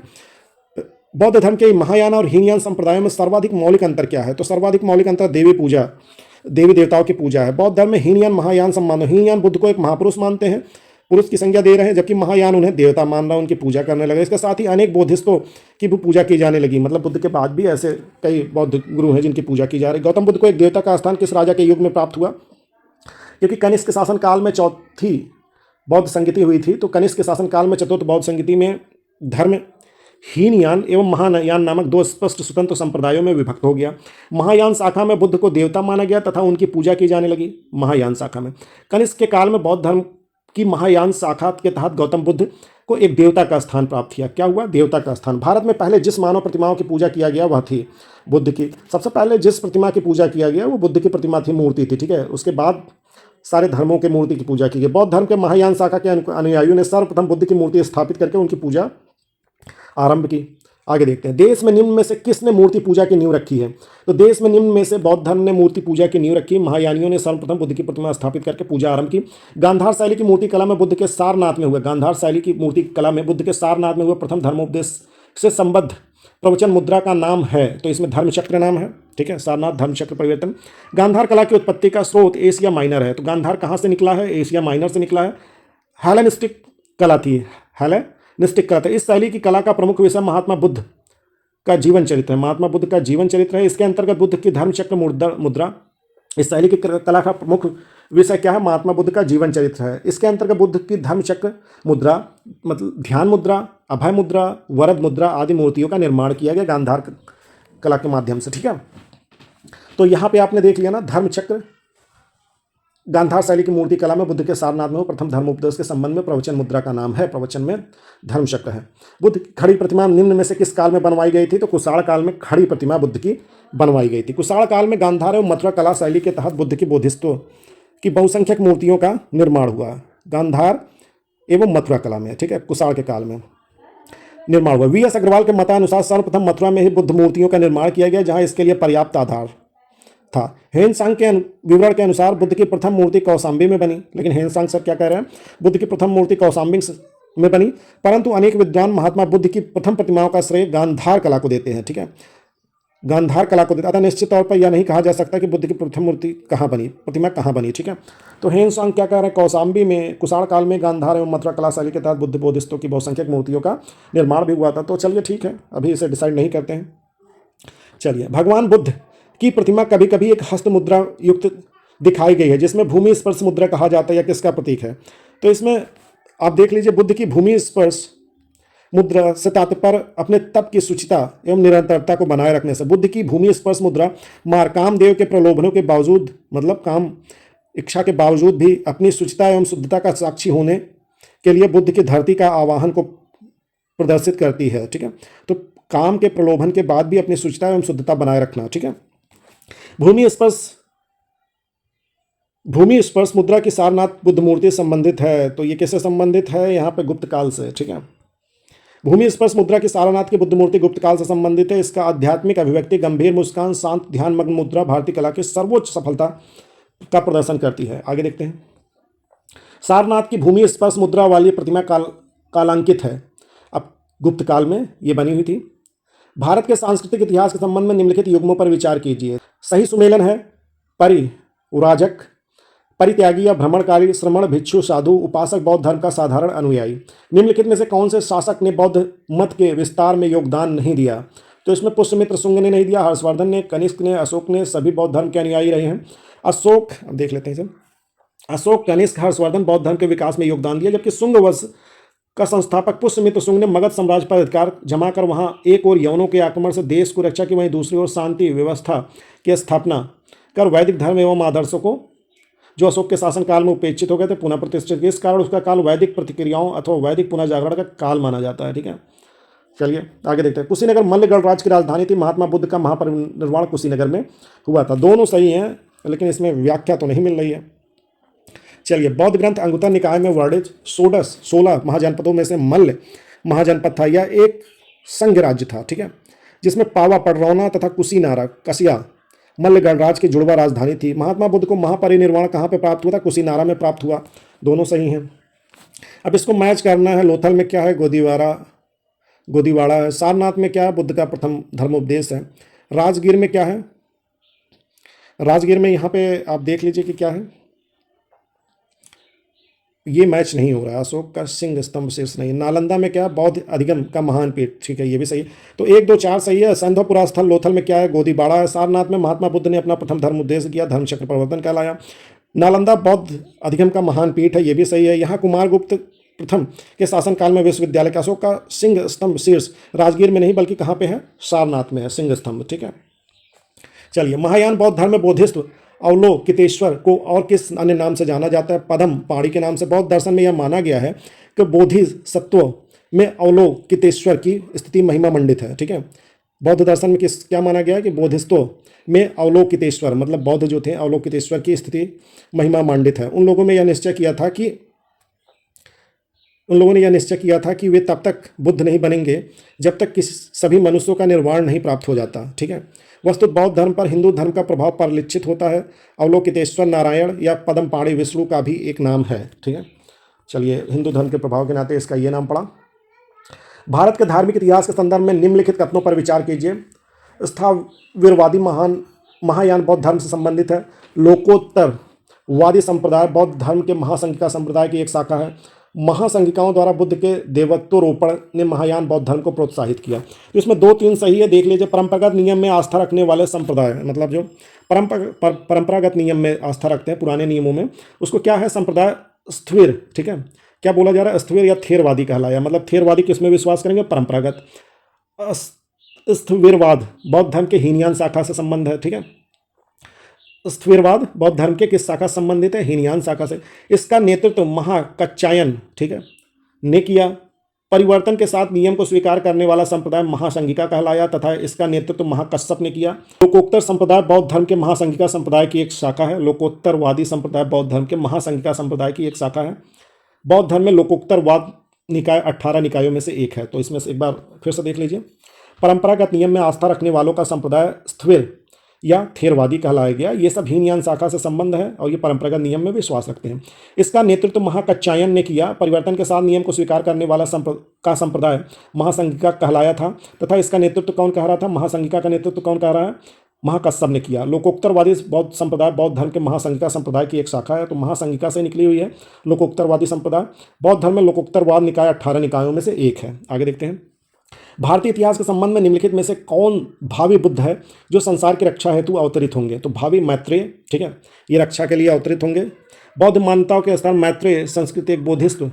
S1: बौद्ध धर्म के महायान और हीनयान संप्रदायों में सर्वाधिक मौलिक अंतर क्या है? तो सर्वाधिक मौलिक अंतर देवी पूजा, देवी देवताओं की पूजा है। बौद्ध धर्म में हीनयान महायान सम्मान, हीनयान बुद्ध को एक महापुरुष मानते हैं, पुरुष की संज्ञा दे रहे हैं, जबकि महायान उन्हें देवता मान रहा है, उनकी पूजा करने लगे। इसके साथ ही अनेक बोधिस्तों की भी पूजा की जाने लगी, मतलब बुद्ध के बाद भी ऐसे कई बौद्ध गुरु हैं जिनकी पूजा की जा रही। गौतम बुद्ध को एक देवता का स्थान किस राजा के युग में प्राप्त हुआ? क्योंकि कनिष्क के शासनकाल में चौथी बौद्ध संगति हुई थी, तो कनिष्क के शासनकाल में चतुर्थ बौद्ध संगति में धर्म हीनयान एवं महायान नामक 2 स्पष्ट स्वतंत्र संप्रदायों में विभक्त हो गया। महायान शाखा में बुद्ध को देवता माना गया तथा उनकी पूजा की जाने लगी महायान शाखा में। कनिष्क के काल में बौद्ध धर्म की महायान शाखा के तहत गौतम बुद्ध को एक देवता का स्थान प्राप्त किया। क्या हुआ? देवता का स्थान। भारत में पहले जिस मानव प्रतिमाओं की पूजा किया गया वह थी बुद्ध की। सबसे पहले जिस प्रतिमा की पूजा किया गया वो बुद्ध की प्रतिमा थी, मूर्ति थी, ठीक है। उसके बाद सारे धर्मों के मूर्ति की पूजा की गई। बौद्ध धर्म के महायान शाखा के अनुयायियों ने सर्वप्रथम बुद्ध की मूर्ति स्थापित करके उनकी पूजा आरंभ की। आगे देखते हैं। देश में निम्न में से किसने मूर्ति पूजा की नींव रखी है? तो देश में निम्न में से बौद्ध धर्म ने मूर्ति पूजा की नींव रखी। महायानियों ने सर्वप्रथम बुद्ध की प्रतिमा स्थापित करके पूजा आरंभ की। गांधार शैली की मूर्ति कला में बुद्ध के सारनाथ में हुए, गांधार शैली की मूर्ति कला में बुद्ध के सारनाथ में हुए प्रथम धर्मोपदेश से संबद्ध प्रवचन मुद्रा का नाम है, तो इसमें धर्मचक्र नाम है, ठीक है। सारनाथ धर्मचक्र परिवर्तन। गांधार कला की उत्पत्ति का स्रोत एशिया माइनर है, तो गांधार कहाँ से निकला है? एशिया माइनर से निकला है। हेलेनिस्टिक कला थी, हेलेनिस्टिक कला था। इस शैली की कला का प्रमुख विषय महात्मा बुद्ध का जीवन चरित्र है, महात्मा बुद्ध का जीवन चरित्र है। इसके अंतर्गत बुद्ध की धर्मचक्र मुद्रा, इस शैली की कला का प्रमुख विषय क्या है? महात्मा बुद्ध का जीवन चरित्र है। इसके अंतर्गत बुद्ध की धर्मचक्र मुद्रा, मतलब ध्यान मुद्रा, अभय मुद्रा, वरद मुद्रा आदि मूर्तियों का निर्माण किया गया गांधार कला के माध्यम से, ठीक है। तो यहाँ पे आपने देख लिया ना, धर्मचक्र गांधार शैली की मूर्ति कला में बुद्ध के सारनाथ में प्रथम धर्मोपदेश के संबंध में प्रवचन मुद्रा का नाम है, प्रवचन में धर्मचक्र है। बुद्ध की खड़ी प्रतिमा निम्न में से किस काल में बनवाई गई थी? तो कुषाण काल में खड़ी प्रतिमा बुद्ध की बनवाई गई थी। कुषाण काल में गांधार एवं मथुरा कला शैली के तहत बुद्ध की बोधिस्तों की बहुसंख्यक मूर्तियों का निर्माण हुआ। गांधार एवं मथुरा कला में, ठीक है, कुषाण के काल में निर्माण हुआ। वी एस अग्रवाल के मतानुसार सर्वप्रथम मथुरा में ही बुद्ध मूर्तियों का निर्माण किया गया, जहाँ इसके लिए पर्याप्त आधार था। हेनसांग के विवरण के अनुसार बुद्ध की प्रथम मूर्ति कौशाम्बी में बनी, लेकिन हेनसांग सर क्या कह रहे हैं? बुद्ध की प्रथम मूर्ति कौशाम्बी में बनी, परंतु अनेक विद्वान महात्मा बुद्ध की प्रथम प्रतिमाओं का श्रेय गांधार कला को देते हैं, ठीक है, गांधार कला को देते हैं। अतः निश्चित तौर पर यह नहीं कहा जा सकता कि बुद्ध की प्रथम मूर्ति कहाँ बनी, प्रतिमा कहाँ बनी, ठीक है। तो हेनसांग क्या कह रहे हैं? कौशाम्बी में कुषाण काल में गांधार एवं मथुरा कला शैली के तहत बुद्ध बोधिस्तों की बहुसंख्यक मूर्तियों का निर्माण भी हुआ था। तो चलिए ठीक है, अभी इसे डिसाइड नहीं करते हैं। चलिए, भगवान बुद्ध की प्रतिमा कभी कभी एक हस्त मुद्रा युक्त दिखाई गई है, जिसमें भूमि स्पर्श मुद्रा कहा जाता है, या किसका प्रतीक है? तो इसमें आप देख लीजिए, बुद्ध की भूमि स्पर्श मुद्रा से तात्पर्य अपने तप की शुचिता एवं निरंतरता को बनाए रखने से। बुद्ध की भूमि स्पर्श मुद्रा कामदेव के प्रलोभनों के बावजूद, मतलब काम इच्छा के बावजूद भी अपनी शुचिता एवं शुद्धता का साक्षी होने के लिए बुद्ध की धरती का आवाहन को प्रदर्शित करती है, ठीक है। तो काम के प्रलोभन के बाद भी अपनी शुचिता एवं शुद्धता बनाए रखना, ठीक है। भूमि स्पर्श भूमि स्पर्श मुद्रा की सारनाथ बुद्ध मूर्ति संबंधित है, तो ये किससे संबंधित है? यहाँ पे गुप्त काल से। ठीक है, भूमि स्पर्श मुद्रा की सारनाथ की बुद्ध मूर्ति गुप्त काल से संबंधित है। इसका आध्यात्मिक अभिव्यक्ति गंभीर मुस्कान, शांत ध्यान मग्न मुद्रा भारतीय कला की सर्वोच्च सफलता का प्रदर्शन करती है। आगे देखते हैं। सारनाथ की भूमि स्पर्श मुद्रा वाली प्रतिमा कालांकित है। अब गुप्त काल में ये बनी हुई थी। भारत के सांस्कृतिक इतिहास के संबंध में निम्नलिखित युग्मों पर विचार कीजिए। सही सुमेलन है परिव्राजक, परित्यागी या भ्रमणकारी, श्रमण, भिक्षु, साधु, उपासक, बौद्ध धर्म का साधारण अनुयायी। निम्नलिखित में से कौन से शासक ने बौद्ध मत के विस्तार में योगदान नहीं दिया? तो इसमें पुष्यमित्र शुंग ने नहीं दिया, हर्षवर्धन ने, कनिष्क ने, अशोक ने, सभी बौद्ध धर्म के अनुयायी रहे हैं। अशोक, अब देख लेते हैं इसे। अशोक, कनिष्क, हर्षवर्धन बौद्ध धर्म के विकास में योगदान दिया, जबकि शुंग वंश का संस्थापक पुष्यमित्र शुंग ने मगध साम्राज्य पर अधिकार जमा कर वहां एक ओर यवनों के आक्रमण से देश को रक्षा की, वहीं दूसरी ओर शांति व्यवस्था की स्थापना कर वैदिक धर्म एवं आदर्शों को जो अशोक के शासनकाल में उपेक्षित हो गए थे पुनः प्रतिष्ठित। इस कारण उसका काल वैदिक प्रतिक्रियाओं अथवा वैदिक पुनः जागरण का काल माना जाता है। ठीक है, चलिए आगे देखते हैं। कुशीनगर मल्ल गणराज्य की राजधानी थी। महात्मा बुद्ध का महापरिनिर्वाण कुशीनगर में हुआ था। दोनों सही हैं, लेकिन इसमें व्याख्या तो नहीं मिल रही है। चलिए, बौद्ध ग्रंथ अंगुत्तर निकाय में वर्णित 16 महाजनपदों में से मल्ल महाजनपद था। यह एक संघ राज्य था। ठीक है, जिसमें पावा, पडरौना तथा कुशीनारा, कसिया मल्ल गणराज्य की जुड़वा राजधानी थी। महात्मा बुद्ध को महापरिनिर्वाण कहाँ पे प्राप्त हुआ था? कुशीनारा में प्राप्त हुआ। दोनों सही हैं। अब इसको मैच करना है। लोथल में क्या है? गोदीवाड़ा है। सारनाथ में क्या है? बुद्ध का प्रथम धर्मोपदेश है। राजगीर में क्या है? राजगीर में यहाँ पे आप देख लीजिए कि क्या है, ये मैच नहीं हो रहा है। अशोक का सिंह स्तंभ शीर्ष नहीं। नालंदा में क्या है? बौद्ध अधिगम का महान पीठ। ठीक है, ये भी सही है। तो 1, 2, 4 सही है। संधपुरा स्थल लोथल में क्या है? गोदीबाड़ा है। सारनाथ में महात्मा बुद्ध ने अपना प्रथम धर्म उद्देश्य किया, धर्मचक्र प्रवर्तन कहलाया। नालंदा बौद्ध अधिगम का महान पीठ है, ये भी सही है। यहाँ कुमारगुप्त प्रथम के शासनकाल में विश्वविद्यालय का। अशोक का सिंह स्तंभ शीर्ष राजगीर में नहीं बल्कि कहाँ पे है? सारनाथ में है सिंह स्तंभ। ठीक है, चलिए, महायान बौद्ध धर्म में बोधिस्त्व अवलोकितेश्वर को और किस अन्य नाम से जाना जाता है? पदम पाणी के नाम से। बौद्ध दर्शन में यह माना गया है कि बोधिसत्व में अवलोकितेश्वर की स्थिति महिमा मंडित है। ठीक है, बौद्ध दर्शन में क्या माना गया है कि बोधिसत्व में अवलोकितेश्वर, मतलब बौद्ध जो थे अवलोकितेश्वर की स्थिति महिमा मंडित है। उन लोगों ने यह निश्चय किया था कि वे तब तक बुद्ध नहीं बनेंगे जब तक किसी सभी मनुष्यों का निर्वाण नहीं प्राप्त हो जाता। ठीक है, वस्तुत बौद्ध धर्म पर हिंदू धर्म का प्रभाव परिलक्षित होता है। अवलोकितेश्वर नारायण या पदम पाणी विष्णु का भी एक नाम है। ठीक है, चलिए, हिंदू धर्म के प्रभाव के नाते इसका ये नाम पड़ा। भारत के धार्मिक इतिहास के संदर्भ में निम्नलिखित कथनों पर विचार कीजिए। स्थाविरवादी महायान बौद्ध धर्म से संबंधित है। लोकोत्तरवादी संप्रदाय बौद्ध धर्म के महासंघिका संप्रदाय की एक शाखा है। महासंघिकाओं द्वारा बुद्ध के देवत्वरोपण ने महायान बौद्ध धर्म को प्रोत्साहित किया। तो इसमें 2-3 सही है, देख लीजिए। परंपरागत नियम में आस्था रखने वाले संप्रदाय, मतलब जो परंपरागत नियम में आस्था रखते हैं, पुराने नियमों में, उसको क्या है? संप्रदाय स्थिर। ठीक है, क्या बोला जा रहा है? स्थिर या थेरवादी कहलाया। मतलब थेरवादी किसमें विश्वास करेंगे? परंपरागत। स्थिरवाद बौद्ध धर्म के हीनयान शाखा से संबंध है। ठीक है, स्थिरवाद बौद्ध धर्म के किस शाखा से संबंधित है? हीनयान शाखा से। इसका नेतृत्व महाकच्चायन, ठीक है, ने किया। परिवर्तन के साथ नियम को स्वीकार करने वाला संप्रदाय महासंघिका कहलाया तथा इसका नेतृत्व महाकश्यप ने किया। लोकोत्तर संप्रदाय बौद्ध धर्म के महासंघिका संप्रदाय की एक शाखा है। लोकोत्तरवादी संप्रदाय बौद्ध धर्म के महासंघिका संप्रदाय की एक शाखा है। बौद्ध धर्म में लोकोत्तरवाद निकाय 18 निकायों में से एक है। तो इसमें से एक बार फिर से देख लीजिए। परंपरागत नियम में आस्था रखने वालों का संप्रदाय स्थिर या थेरवादी कहलाया गया। ये सब हीनयान शाखा से संबंध है और ये परंपरागत नियम में विश्वास रखते हैं। इसका नेतृत्व महाकच्चायन ने किया। परिवर्तन के साथ नियम को स्वीकार करने वाला संप्रदाय महासंघिका कहलाया था तथा इसका नेतृत्व कौन कह रहा था? महासंघिका का नेतृत्व कौन कह रहा है? महाकश्यप ने किया। लोकोत्तरवादी बौद्ध संप्रदाय बौद्ध धर्म के महासंघिका संप्रदाय की एक शाखा है। तो महासंघिका से निकली हुई है लोकोत्तरवादी संप्रदाय। बौद्ध धर्म में लोकोत्तरवाद निकाय 18 निकायों में से एक है। आगे देखते हैं। भारतीय इतिहास के संबंध में निम्नलिखित में से कौन भावी बुद्ध है जो संसार की रक्षा हेतु अवतरित होंगे? तो भावी मैत्रेय, ठीक है, ये रक्षा के लिए अवतरित होंगे। बौद्ध मान्यताओं के स्थान मैत्रेय संस्कृत एक बोधिस्त्व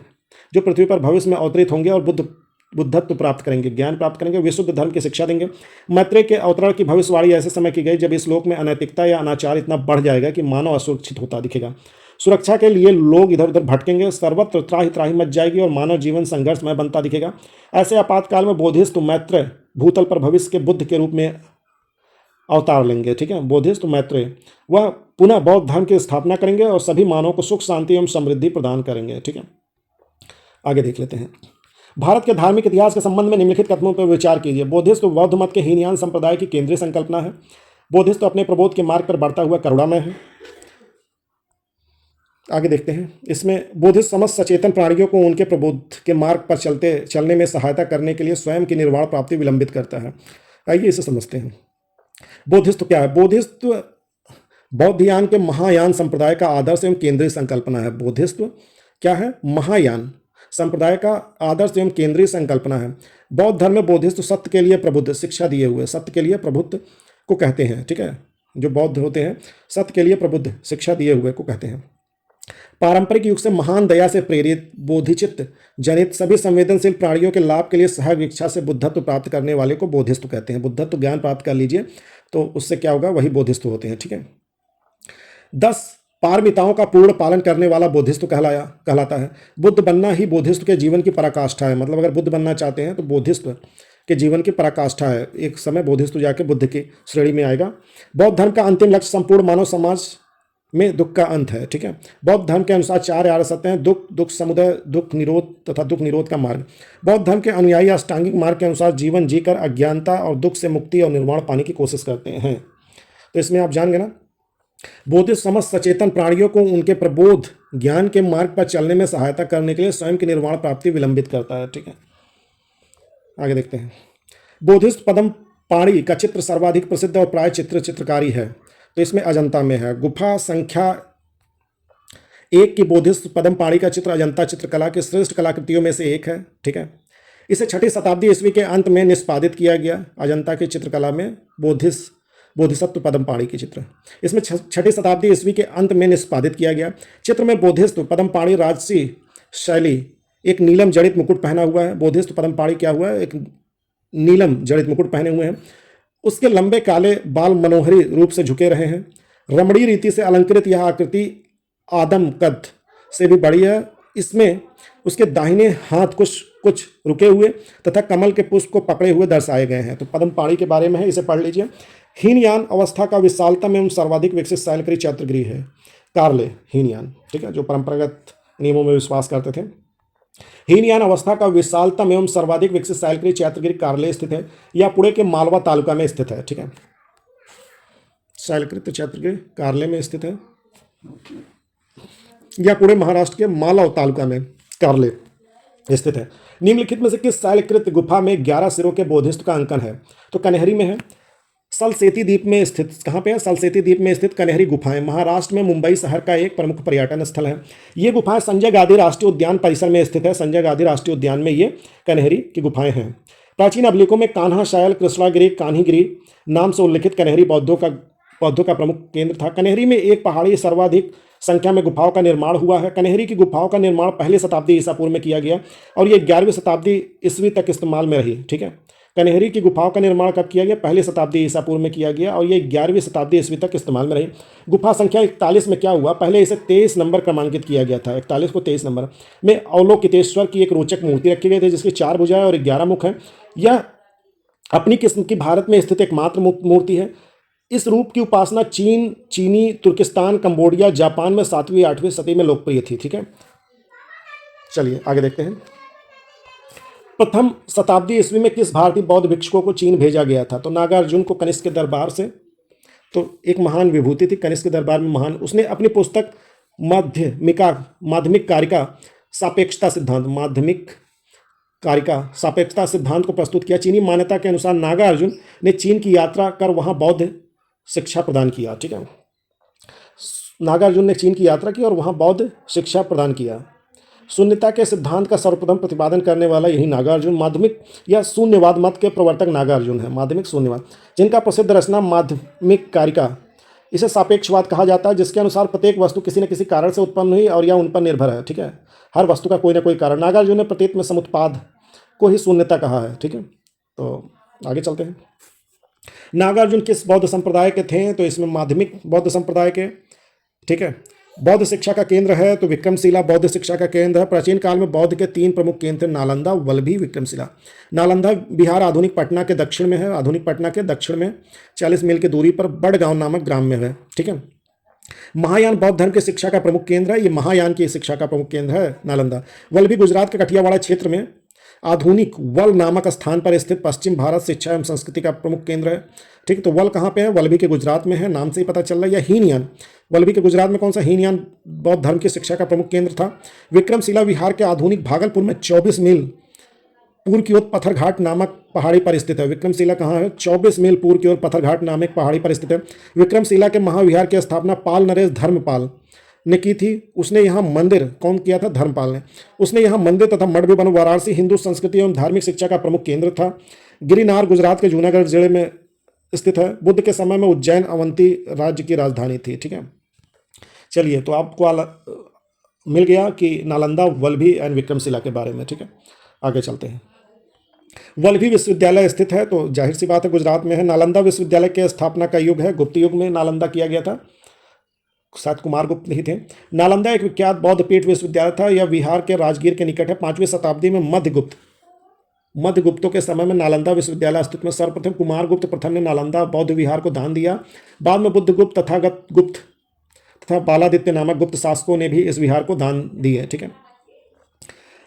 S1: जो पृथ्वी पर भविष्य में अवतरित होंगे और बुद्धत्व प्राप्त करेंगे, ज्ञान प्राप्त करेंगे, विशुद्ध धर्म की शिक्षा देंगे। मैत्रेय के अवतरण की भविष्यवाणी ऐसे समय की गई जब इस लोक में अनैतिकता या अनाचार इतना बढ़ जाएगा कि मानव असुरक्षित होता दिखेगा। सुरक्षा के लिए लोग इधर उधर भटकेंगे, सर्वत्र त्राही त्राही मच जाएगी और मानव जीवन संघर्षमय बनता दिखेगा। ऐसे आपातकाल में बोधिस्त्व मैत्रेय भूतल पर भविष्य के बुद्ध के रूप में अवतार लेंगे, ठीक है। बोधिसत्व तो मैत्रेय वह पुनः बौद्ध धर्म की स्थापना करेंगे और सभी मानवों को सुख शांति एवं समृद्धि प्रदान करेंगे, ठीक है। आगे देख लेते हैं। भारत के धार्मिक इतिहास के संबंध में निम्नलिखित कथनों पर विचार कीजिए। बोधिसत्व बौद्ध मत के हीनयान संप्रदाय की केंद्रीय संकल्पना है। बोधिसत्व अपने प्रबोध के मार्ग पर बढ़ता हुआ करुणामय है। आगे देखते हैं। इसमें बोधिसत्व समस्त सचेतन प्राणियों को उनके प्रबोध के मार्ग पर चलने में सहायता करने के लिए स्वयं की निर्वाण प्राप्ति विलंबित करता है। आइए इसे समझते हैं। बोधिसत्व क्या है? बोधिसत्व बौद्धयान के महायान संप्रदाय का आदर्श एवं केंद्रीय संकल्पना है। बोधिसत्व क्या है? महायान संप्रदाय का आदर्श एवं केंद्रीय संकल्पना है। बौद्ध धर्म में बोधिसत्व सत्य के लिए प्रबुद्ध शिक्षा दिए हुए, सत्य के लिए प्रबुद्ध को कहते हैं, ठीक है। जो बौद्ध होते हैं सत्य के लिए प्रबुद्ध शिक्षा दिए हुए को कहते हैं। पारंपरिक युग से महान दया से प्रेरित बोधिचित्त जनित सभी संवेदनशील प्राणियों के लाभ के लिए सहज इच्छा से बुद्धत्व प्राप्त करने वाले को बोधिसत्व कहते हैं। बुद्धत्व ज्ञान प्राप्त कर लीजिए तो उससे क्या होगा, वही बोधिसत्व होते हैं, ठीक है। 10 पारमिताओं का पूर्ण पालन करने वाला बोधिसत्व कहलाता है। बुद्ध बनना ही बोधिसत्व के जीवन की पराकाष्ठा है। मतलब अगर बुद्ध बनना चाहते हैं तो बोधिसत्व के जीवन की पराकाष्ठा है। एक समय बोधिसत्व जाके बुद्ध की श्रेणी में आएगा। बौद्ध धर्म का अंतिम लक्ष्य संपूर्ण मानव समाज में दुख का अंत है, ठीक है। बौद्ध धर्म के अनुसार 4 आर्य सत्य हैं: दुख, दुख समुदय, दुख निरोध तथा दुख निरोध का मार्ग। बौद्ध धर्म के अनुयायी अष्टांगिक मार्ग के अनुसार जीवन जीकर अज्ञानता और दुख से मुक्ति और निर्वाण पाने की कोशिश करते हैं। तो इसमें आप जान गए ना, बोधिसत्व समस्त सचेतन प्राणियों को उनके प्रबोध ज्ञान के मार्ग पर चलने में सहायता करने के लिए स्वयं की निर्वाण प्राप्ति विलंबित करता है, ठीक है। आगे देखते हैं। बोधिसत्व पदम पाणी का चित्र सर्वाधिक प्रसिद्ध और प्राय चित्रकारी है। तो इसमें अजंता में है। गुफा संख्या 1 की बोधिसत्व पदम पाणी का चित्र अजंता चित्रकला की श्रेष्ठ कलाकृतियों में से एक है, ठीक है। इसे 6ठी शताब्दी ईस्वी के अंत में निष्पादित किया गया। अजंता की चित्रकला में बोधिसत्व पदम पाणी की चित्र इसमें 6ठी शताब्दी ईस्वी के अंत में निष्पादित किया गया। चित्र में बोधिसत्व पदम पाणी राजसी शैली एक नीलम जड़ित मुकुट पहना हुआ है। बोधिसत्व पदम पाणी क्या हुआ है? एक नीलम जड़ित मुकुट पहने हुए हैं। उसके लंबे काले बाल मनोहरी रूप से झुके रहे हैं। रमणीय रीति से अलंकृत यह आकृति आदम कद से भी बड़ी है। इसमें उसके दाहिने हाथ कुछ रुके हुए तथा कमल के पुष्प को पकड़े हुए दर्शाए गए हैं। तो पद्म पाणी के बारे में है, इसे पढ़ लीजिए। हीनयान अवस्था का विशालतम एवं सर्वाधिक विकसित शैलकृत चैत्रगृह है कार्ले हीनयान, ठीक है, जो परंपरागत नियमों में विश्वास करते थे। हीनयान अवस्था का विशालतम एवं सर्वाधिक विकसित शैलकृत चैत्रगृह कार्ले स्थित है। यह पुणे के मालवा तालुका में स्थित है, ठीक है। शैलकृत चैत्रगृह कार्ले में स्थित है। यह पुणे महाराष्ट्र के मालवा तालुका में कार्ले स्थित है। निम्नलिखित में से किस शैलकृत गुफा में 11 सिरों के बोधिसत्व का अंकन है? तो कन्हरी में है। सलसेती द्वीप में स्थित, कहाँ पे है? सलसेती द्वीप में स्थित कन्हरी गुफाएं महाराष्ट्र में मुंबई शहर का एक प्रमुख पर्यटन स्थल है। ये गुफाएं संजय गांधी राष्ट्रीय उद्यान परिसर में स्थित है। संजय गांधी राष्ट्रीय उद्यान में ये कन्हरी की गुफाएं हैं। प्राचीन अभिलेखों में कान्हा शैल, कृष्णागिरी, कान्हीगिरी नाम से उल्लिखित कन्हरी बौद्धों का प्रमुख केंद्र था। कन्हरी में एक पहाड़ी सर्वाधिक संख्या में गुफाओं का निर्माण हुआ है। कन्हरी की गुफाओं का निर्माण पहली शताब्दी ईसा पूर्व में किया गया और ये 11वीं शताब्दी ईस्वी तक इस्तेमाल में रही, ठीक है। कन्हरी की गुफाओं का निर्माण कब किया गया? पहली शताब्दी ईसा पूर्व में किया गया और ये 11वीं शताब्दी ईस्वी तक इस्तेमाल में रही। गुफा संख्या 41 में क्या हुआ? पहले इसे 23 नंबर क्रमांकित किया गया था। 41 को 23 नंबर में अवलोकितेश्वर की एक रोचक मूर्ति रखी गई थी जिसकी 4 भुजाएं और 11 मुख हैं। यह अपनी किस्म की भारत में स्थित एकमात्र मूर्ति है। इस रूप की उपासना चीनी, तुर्किस्तान, कंबोडिया, जापान में 7वीं 8वीं सदी में लोकप्रिय थी, ठीक है। चलिए आगे देखते हैं। प्रथम शताब्दी ईस्वी में किस भारतीय बौद्ध भिक्षुकों को चीन भेजा गया था? तो नागार्जुन को कनिष्क के दरबार से। तो एक महान विभूति थी कनिष्क के दरबार में महान। उसने अपनी पुस्तक माध्यमिक कारिका सापेक्षता सिद्धांत को प्रस्तुत किया। चीनी मान्यता के अनुसार नागार्जुन ने चीन की यात्रा कर वहां बौद्ध शिक्षा प्रदान किया, ठीक है। नागार्जुन ने चीन की यात्रा की और वहां बौद्ध शिक्षा प्रदान किया। शून्यता के सिद्धांत का सर्वप्रथम प्रतिपादन करने वाला यही नागार्जुन माध्यमिक या शून्यवाद मत के प्रवर्तक नागार्जुन है। माध्यमिक शून्यवाद, जिनका प्रसिद्ध रचना माध्यमिक कारिका, इसे सापेक्षवाद कहा जाता है, जिसके अनुसार प्रत्येक वस्तु किसी न किसी कारण से उत्पन्न हुई और यह उन पर निर्भर है, ठीक है। हर वस्तु का कोई ना कोई कारण। नागार्जुन ने प्रतीत में समुत्पाद को ही शून्यता कहा है, ठीक है। तो आगे चलते हैं। नागार्जुन किस बौद्ध संप्रदाय के थे? तो इसमें माध्यमिक बौद्ध संप्रदाय के, ठीक है। बौद्ध शिक्षा का केंद्र है तो विक्रमशिला बौद्ध शिक्षा का केंद्र है। प्राचीन काल में बौद्ध के 3 प्रमुख केंद्र थे, नालंदा, वल्लभी, विक्रमशिला। नालंदा बिहार आधुनिक पटना के दक्षिण में है, आधुनिक पटना के दक्षिण में 40 मील की दूरी पर बड़गांव नामक ग्राम में है। ठीक है। महायान बौद्ध धर्म की शिक्षा का प्रमुख केंद्र है, ये महायान की शिक्षा का प्रमुख केंद्र है नालंदा। वल्लभी गुजरात के कठियावाड़ा क्षेत्र में आधुनिक वल नामक स्थान पर स्थित पश्चिम भारत शिक्षा एवं संस्कृति का प्रमुख केंद्र है। ठीक, तो वल कहाँ पे है? वल्लभी के गुजरात में है, नाम से ही पता चल रहा है। या हीनयान, वल्लभी के गुजरात में कौन सा? हीनयान बौद्ध धर्म की शिक्षा का प्रमुख केंद्र था। विक्रमशिला बिहार के आधुनिक भागलपुर में 24 मील पूर्व की ओर पत्थरघाट नामक पहाड़ी पर स्थित है। विक्रमशिला कहाँ है? 24 मील पूर्व की ओर पत्थरघाट नामक पहाड़ी पर स्थित है। विक्रमशिला के महाविहार की स्थापना पाल नरेश धर्मपाल ने की थी। उसने यहाँ मंदिर, कौन किया था? धर्मपाल ने। उसने यहाँ मंदिर तथा मठ भी बना। वाराणसी हिंदू संस्कृति एवं धार्मिक शिक्षा का प्रमुख केंद्र था। गिरिनार गुजरात के जूनागढ़ जिले में स्थित है। बुद्ध के समय में उज्जैन अवंती राज्य की राजधानी थी। ठीक है, चलिए, तो आपको मिल गया कि नालंदा, वल्लभी एंड विक्रमशिला के बारे में। ठीक है, आगे चलते हैं। वल्लभी विश्वविद्यालय स्थित है तो जाहिर सी बात है गुजरात में है। नालंदा विश्वविद्यालय के स्थापना का युग है गुप्त युग में नालंदा किया गया था, शायद कुमारगुप्त नहीं थे। नालंदा एक विख्यात बौद्ध पीठ विश्वविद्यालय था। यह बिहार के राजगीर के निकट है। 5वीं शताब्दी में मध्यगुप्तों के समय में नालंदा विश्वविद्यालय अस्तित्व में। सर्वप्रथम कुमारगुप्त प्रथम ने नालंदा बौद्ध विहार को दान दिया। बाद में बुद्धगुप्त, तथागत गुप्त तथा बालादित्य नामक गुप्त शासकों ने भी इस विहार को दान दिए। ठीक है।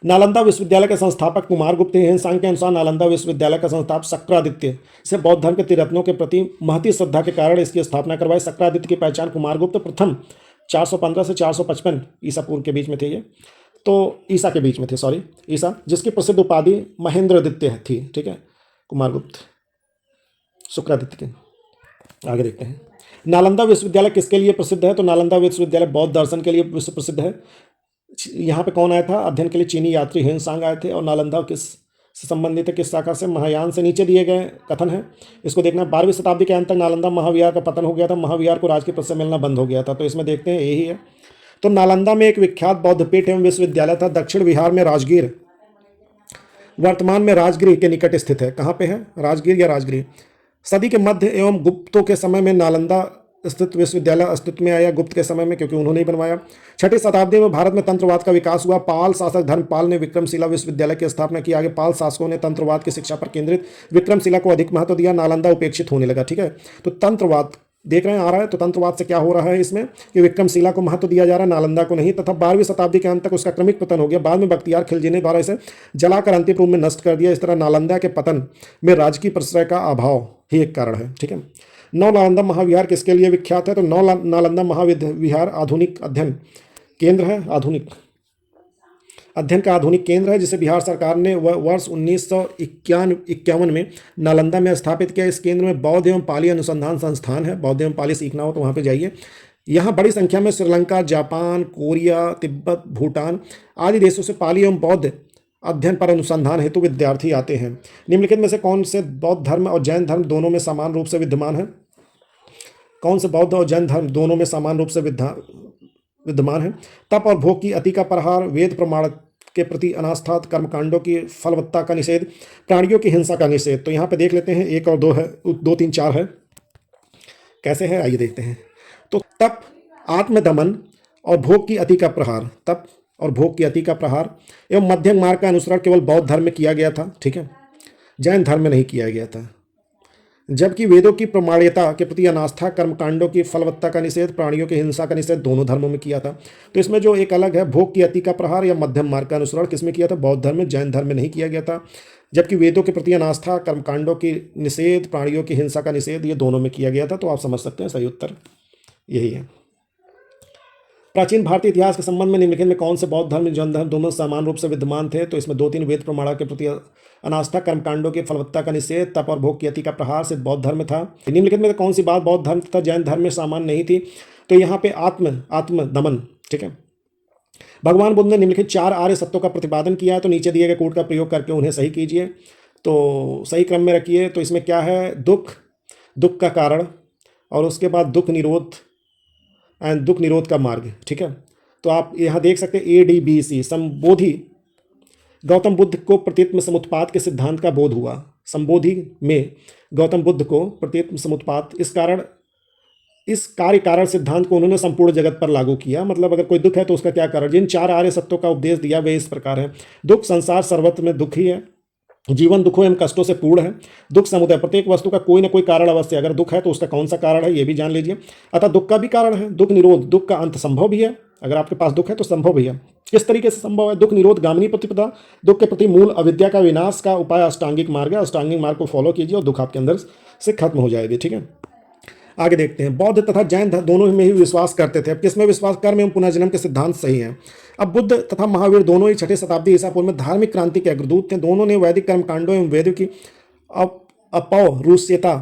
S1: नालंदा विश्वविद्यालय के संस्थापक कुमारगुप्त हैं। सांग के अनुसार नालंदा विश्वविद्यालय का संस्थापक शक्रादित्य से बौद्ध धर्म के त्रिरत्नों के प्रति महती श्रद्धा के कारण इसकी स्थापना करवाई। शक्रादित्य की पहचान कुमारगुप्त प्रथम 415 से 455 ईसा पूर्व के बीच में थे। ये तो ईसा के बीच में थे, सॉरी, ईसा, जिसकी प्रसिद्ध उपाधि महेंद्रदित्य थी। ठीक है, कुमारगुप्त शुक्रादित्य के। आगे देखते हैं, नालंदा विश्वविद्यालय किसके लिए प्रसिद्ध है? तो नालंदा विश्वविद्यालय बौद्ध दर्शन के लिए विश्व प्रसिद्ध है। यहाँ पे कौन आया था अध्ययन के लिए? चीनी यात्री ह्वेनसांग आए थे। और नालंदा किस से संबंधित है? किस शाखा से? महायान से। नीचे दिए गए कथन है, इसको देखना। 12वीं शताब्दी के अंत तक नालंदा महाविहार का पतन हो गया था। महाविहार को राजकीय पद से मिलना बंद हो गया था। तो इसमें देखते हैं यही है। तो नालंदा में एक विख्यात बौद्ध पीठ एवं विश्वविद्यालय था। दक्षिण बिहार में राजगीर, वर्तमान में राजगीर के निकट स्थित है। कहाँ पे है? राजगीर या राजगीर। सदी के मध्य एवं गुप्तों के समय में नालंदा स्थित विश्वविद्यालय अस्तित्व में आया। गुप्त के समय में, क्योंकि उन्होंने ही बनवाया। 6ठी शताब्दी में भारत में तंत्रवाद का विकास हुआ। पाल शासक धर्मपाल ने विक्रमशिला विश्वविद्यालय की स्थापना की। आगे पाल शासकों ने तंत्रवाद की शिक्षा पर केंद्रित विक्रमशिला को अधिक महत्व दिया। नालंदा उपेक्षित होने लगा। ठीक है, तो तंत्रवाद देख रहे हैं आ रहा है। तो तंत्रवाद से क्या हो रहा है इसमें कि विक्रमशिला को महत्व दिया जा रहा है, नालंदा को नहीं। तथा 12वीं शताब्दी के अंत तक उसका क्रमिक पतन हो गया। बाद में बख्तियार खिलजी ने द्वारा इसे जलाकर अंतिम रूप में नष्ट कर दिया। इस तरह नालंदा के पतन में राजकीय प्रश्रय का अभाव ही एक कारण है। ठीक है। नौ नालंदा महाविहार किसके लिए विख्यात है? तो नौ नालंदा महाविहार आधुनिक अध्ययन केंद्र है। आधुनिक अध्ययन का आधुनिक केंद्र है, जिसे बिहार सरकार ने वर्ष 1951 में नालंदा में स्थापित किया। इस केंद्र में बौद्ध एवं पाली अनुसंधान संस्थान है। बौद्ध एवं पाली सीखना हो तो वहाँ पे जाइए। यहाँ बड़ी संख्या में श्रीलंका, जापान, कोरिया, तिब्बत, भूटान आदि देशों से पाली एवं बौद्ध अध्ययन पर अनुसंधान हेतु विद्यार्थी आते हैं। निम्नलिखित में से कौन से बौद्ध धर्म और जैन धर्म दोनों में समान रूप से विद्यमान है? कौन से बौद्ध और जैन धर्म दोनों में समान रूप से विद्यमान है? तप और भोग की अति का प्रहार, वेद प्रमाण के प्रति अनास्था, कर्मकांडों की फलवत्ता का निषेध, प्राणियों की हिंसा का निषेध। तो यहाँ पे देख लेते हैं 1 और 2 है, 2, 3, 4 है। कैसे है आइए देखते हैं। तो तप, आत्मदमन और भोग की अति का प्रहार, तप और भोग की अति का प्रहार एवं मध्यम मार्ग का अनुसरण केवल बौद्ध धर्म में किया गया था। ठीक है, जैन धर्म में नहीं किया गया था। जबकि वेदों की प्रमाण्यता के प्रति अनास्था, कर्मकांडों की फलवत्ता का निषेध, प्राणियों की हिंसा का निषेध दोनों धर्मों में किया था। तो इसमें जो एक अलग है, भोग की अति का प्रहार या मध्यम मार्ग का अनुसरण किसमें किया था? बौद्ध धर्म में, जैन धर्म में नहीं किया गया था। जबकि वेदों के प्रति अनास्था, कर्मकांडों की निषेध, प्राणियों की हिंसा का निषेध, ये दोनों में किया गया था। तो आप समझ सकते हैं सही उत्तर यही है। प्राचीन भारतीय इतिहास के संबंध में निम्नलिखित में कौन से बौद्ध धर्म, जैन धर्म दोनों समान रूप से विद्यमान थे? तो इसमें 2-3 वेद प्रमाणों के प्रति अनास्था, कर्मकांडों की फलवत्ता का निषेध, तप और भोग की अति का प्रहार सिर्फ बौद्ध धर्म था। निम्नलिखित में कौन सी बात बौद्ध धर्म तथा जैन धर्म में सामान्य नहीं थी? तो यहाँ पे आत्मदमन। ठीक है, भगवान बुद्ध ने निम्नलिखित 4 आर्य सत्यों का प्रतिपादन किया है। तो नीचे दिए गए कोड का प्रयोग करके उन्हें सही कीजिए। तो सही क्रम में रखिए। तो इसमें क्या है? दुख का कारण, और उसके बाद दुख निरोध का मार्ग। ठीक है, तो आप यहाँ देख सकते हैं ADBC। संबोधि, गौतम बुद्ध को प्रतीत्म समुत्पाद के सिद्धांत का बोध हुआ। संबोधि में गौतम बुद्ध को प्रतीत्म समुत्पाद, इस कारण इस कार्य कारण सिद्धांत को उन्होंने संपूर्ण जगत पर लागू किया। मतलब अगर कोई दुख है तो उसका क्या कारण, जिन 4 आर्य सत्यों का उपदेश दिया वे इस प्रकार है। दुख, संसार सर्वत्र में दुख ही है, जीवन दुखों एवं कष्टों से पूर्ण है। दुख समुदय, प्रत्येक वस्तु का कोई ना कोई कारण अवश्य, अगर दुख है तो उसका कौन सा कारण है ये भी जान लीजिए। अतः दुख का भी कारण है। दुख निरोध, दुख का अंत संभव भी है, अगर आपके पास दुख है तो संभव भी है। किस तरीके से संभव है? दुख निरोध गामिनी प्रतिपदा, दुख के प्रति मूल अविद्या का विनाश का उपाय अष्टांगिक मार्ग है। अष्टांगिक मार्ग को फॉलो कीजिए और दुख आपके अंदर से खत्म हो जाएगी। ठीक है, आगे देखते हैं। बौद्ध तथा जैन दोनों में ही विश्वास करते थे। अब किसमें विश्वास? कर्म एवं पुनर्जन्म के सिद्धांत सही हैं। अब बुद्ध तथा महावीर दोनों ही 6ठी शताब्दी ईसा पूर्व में धार्मिक क्रांति के अग्रदूत थे। दोनों ने वैदिक कर्म कांडों एवं वेदों की अपौरुषेयता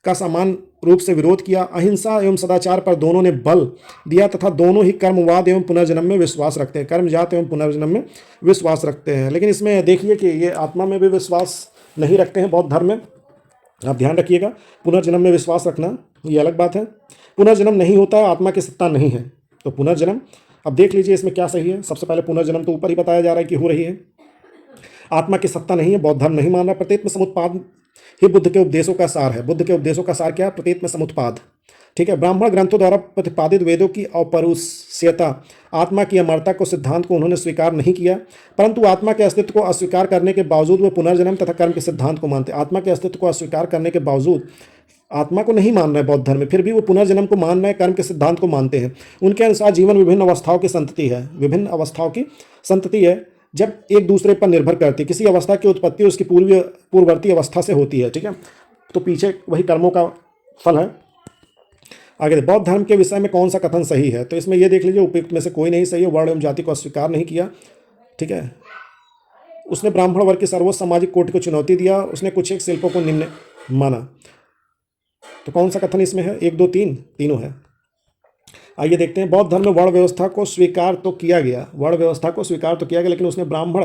S1: का समान रूप से विरोध किया। अहिंसा एवं सदाचार पर दोनों ने बल दिया तथा दोनों ही कर्मवाद एवं पुनर्जन्म में विश्वास रखते हैं। कर्मजात एवं पुनर्जन्म में विश्वास रखते हैं। लेकिन इसमें देखिए कि ये आत्मा में भी विश्वास नहीं रखते हैं बौद्ध धर्म में। आप ध्यान रखिएगा, पुनर्जन्म में विश्वास रखना ये अलग बात है। पुनर्जन्म नहीं होता है, आत्मा की सत्ता नहीं है, तो पुनर्जन्म। अब देख लीजिए इसमें क्या सही है। सबसे पहले पुनर्जन्म तो ऊपर ही बताया जा रहा है कि हो रही है। आत्मा की सत्ता नहीं है, बौद्ध धर्म नहीं मान रहा। प्रतीत्म समुत्पाद ही बुद्ध के उपदेशों का सार है। बुद्ध के उपदेशों का सार क्या है? प्रतीत्म समुत्पाद। ठीक है, ब्राह्मण ग्रंथों द्वारा प्रतिपादित वेदों की अपरुष्यता, आत्मा की अमरता को सिद्धांत को उन्होंने स्वीकार नहीं किया, परंतु आत्मा के अस्तित्व को अस्वीकार करने के बावजूद वे पुनर्जन्म तथा कर्म के सिद्धांत को मानते। आत्मा के अस्तित्व को अस्वीकार करने के बावजूद आत्मा को नहीं मान रहे बौद्ध धर्म में, फिर भी वो पुनर्जन्म को मान रहे, कर्म के सिद्धांत को मानते हैं। उनके अनुसार जीवन विभिन्न अवस्थाओं की संतति है। विभिन्न अवस्थाओं की संतति है, जब एक दूसरे पर निर्भर करती है। किसी अवस्था की उत्पत्ति उसकी पूर्ववर्ती अवस्था से होती है। ठीक है, तो पीछे वही कर्मों का फल है। आगे बौद्ध धर्म के विषय में कौन सा कथन सही है? तो इसमें यह देख लीजिए, उपयुक्त में से कोई नहीं सही है। वर्ण एवं जाति को अस्वीकार नहीं किया। ठीक है, उसने ब्राह्मण वर्ग की सर्वोच्च सामाजिक कोटि को चुनौती दिया। उसने कुछ एक शिल्पों को निम्न माना। तो कौन सा कथन इसमें है? 1 2 3 तीनों है। आइए देखते हैं। बौद्ध धर्म में वर्ण व्यवस्था को स्वीकार तो किया गया, वर्ण व्यवस्था को स्वीकार तो किया गया, लेकिन उसने ब्राह्मण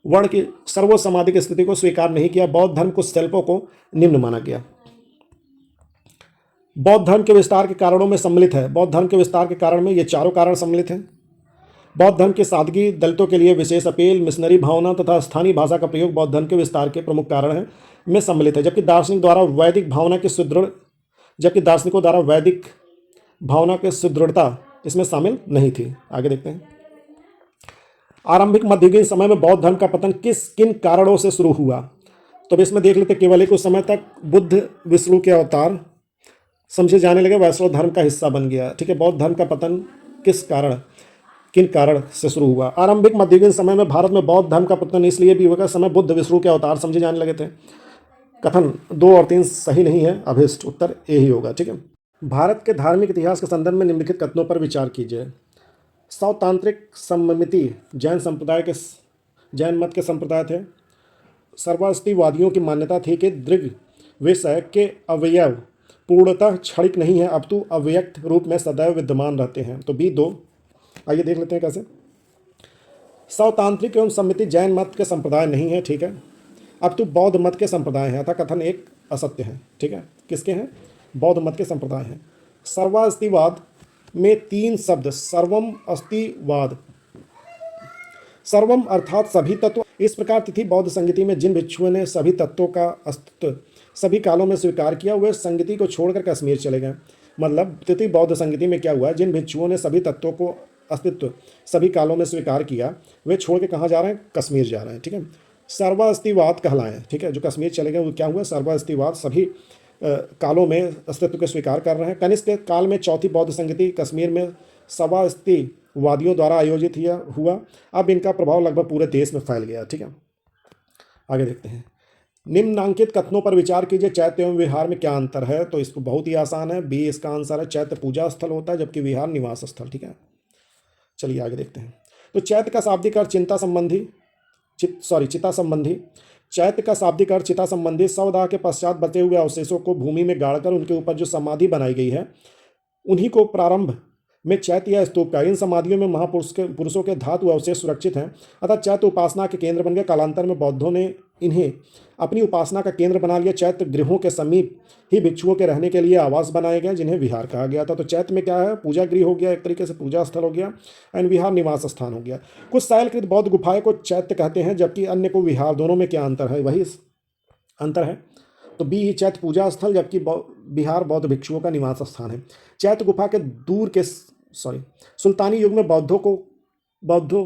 S1: वर्ण की सर्वोच्च सामाजिक स्थिति को स्वीकार नहीं किया। बौद्ध धर्म कुछ शिल्पों को निम्न माना गया। बौद्ध धर्म के विस्तार के कारणों में सम्मिलित है। बौद्ध धर्म के विस्तार के कारण में ये चारों कारण सम्मिलित हैं। बौद्ध धर्म की सादगी, दलितों के लिए विशेष अपील, मिशनरी भावना तथा स्थानीय भाषा का प्रयोग बौद्ध धर्म के विस्तार के प्रमुख कारण है में सम्मिलित है। जबकि दार्शनिकों द्वारा वैदिक भावना की सुदृढ़ता इसमें शामिल नहीं थी। आगे देखते हैं। आरंभिक मध्ययुगीन समय में बौद्ध धर्म का पतन किन कारणों से शुरू हुआ? तो इसमें देख लेते, केवल एक उस समय तक बुद्ध विष्णु के अवतार समझे जाने लगे, वैष्णव धर्म का हिस्सा बन गया। ठीक है, बौद्ध धर्म का पतन किन कारण से शुरू हुआ? आरंभिक मध्ययुगीन समय में भारत में बौद्ध धर्म का पतन इसलिए भी हुआ, समय बुद्ध विष्णु के अवतार समझे जाने लगे थे। कथन 2 और 3 सही नहीं है, अभिष्ट उत्तर ए ही होगा। ठीक है, भारत के धार्मिक इतिहास के संदर्भ में निम्नलिखित कथनों पर विचार कीजिए। सौतांत्रिक सम्मिति जैन मत के संप्रदाय थे। सर्वास्तिवादियों की मान्यता थी कि दृढ़ विषय के अवयव पूर्णतः क्षणिक नहीं है, अपितु अव्यक्त रूप में सदैव विद्यमान रहते हैं। तो B2। आइए देख लेते हैं कैसे। सौतांत्रिक एवं सम्मिति जैन मत के संप्रदाय नहीं है। ठीक है, अपितु बौद्ध मत के संप्रदाय हैं, अतः कथन 1 असत्य है। ठीक है, किसके हैं? बौद्ध मत के संप्रदाय हैं। सर्वास्तिवाद में 3 शब्द, सर्वम अस्तिवाद, सर्वम अर्थात सभी तत्व। इस प्रकार तिथि बौद्ध संगति में जिन भिक्षुओं ने सभी तत्वों का अस्तित्व सभी कालों में स्वीकार किया, वे संगति को छोड़कर कश्मीर चले गए। मतलब तिथि बौद्ध संगति में क्या हुआ? जिन भिक्षुओं ने सभी तत्वों को अस्तित्व सभी कालों में स्वीकार किया, वे छोड़ के कहाँ जा रहे हैं? कश्मीर जा रहे हैं। ठीक है, सर्वास्तिवाद कहलाएं। ठीक है, जो कश्मीर चले गए वो क्या हुआ? सर्वास्तिवाद, सभी कालों में अस्तित्व को स्वीकार कर रहे हैं। कनिष्क के काल में चौथी बौद्ध संगति कश्मीर में सर्वास्तिवादियों द्वारा आयोजित हुआ। अब इनका प्रभाव लगभग पूरे देश में फैल गया। ठीक है, आगे देखते हैं। निम्नांकित कथनों पर विचार कीजिए। चैत्य एवं विहार में क्या अंतर है? तो इसको बहुत ही आसान है, B इसका आंसर है। चैत्य पूजा स्थल होता है, जबकि विहार निवास स्थल। ठीक है, चलिए आगे देखते हैं। तो चैत्य का शाब्दिक अर्थ चिता संबंधी। चैत्य का शाब्दिक अर्थ चिता संबंधी। शवदाह के पश्चात बचे हुए अवशेषों को भूमि में गाड़कर उनके ऊपर जो समाधि बनाई गई है, उन्हीं को प्रारंभ में चैत्य या स्तूप का। इन समाधियों में पुरुषों के धातु अवशेष सुरक्षित हैं, अतः चैत्य उपासना के केंद्र बन गए। कालांतर में बौद्धों ने इन्हें अपनी उपासना का केंद्र बना लिया। चैत्य गृहों के समीप ही भिक्षुओं के रहने के लिए आवास बनाए गए, जिन्हें विहार कहा गया था। तो चैत्य में क्या है? पूजा गृह हो गया, एक तरीके से पूजा स्थल हो गया, एंड विहार निवास स्थान हो गया। कुछ शैलकृत बौद्ध गुफाएं को चैत्य कहते हैं, जबकि अन्य को विहार। दोनों में क्या अंतर है? वही अंतर है। तो बी ही चैत्य पूजा स्थल, जबकि बिहार बौद्ध भिक्षुओं का निवास स्थान है। चैत्य गुफा के दूर के सुल्तानी युग में बौद्धों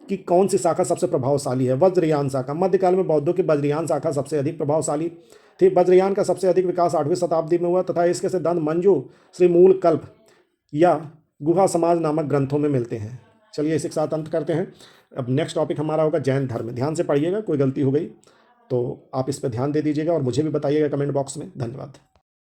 S1: की कौन सी शाखा सबसे प्रभावशाली है? वज्रयान शाखा। मध्यकाल में बौद्धों की वज्रयान शाखा सबसे अधिक प्रभावशाली थी। वज्रयान का सबसे अधिक विकास 8वीं शताब्दी में हुआ तथा इसके सिद्धांत मंजू, श्री मूल कल्प या गुहा समाज नामक ग्रंथों में मिलते हैं। चलिए इसी के साथ अंत करते हैं। अब नेक्स्ट टॉपिक हमारा होगा जैन धर्म। ध्यान से पढ़िएगा, कोई गलती हो गई तो आप इस पर ध्यान दे दीजिएगा और मुझे भी बताइएगा कमेंट बॉक्स में। धन्यवाद।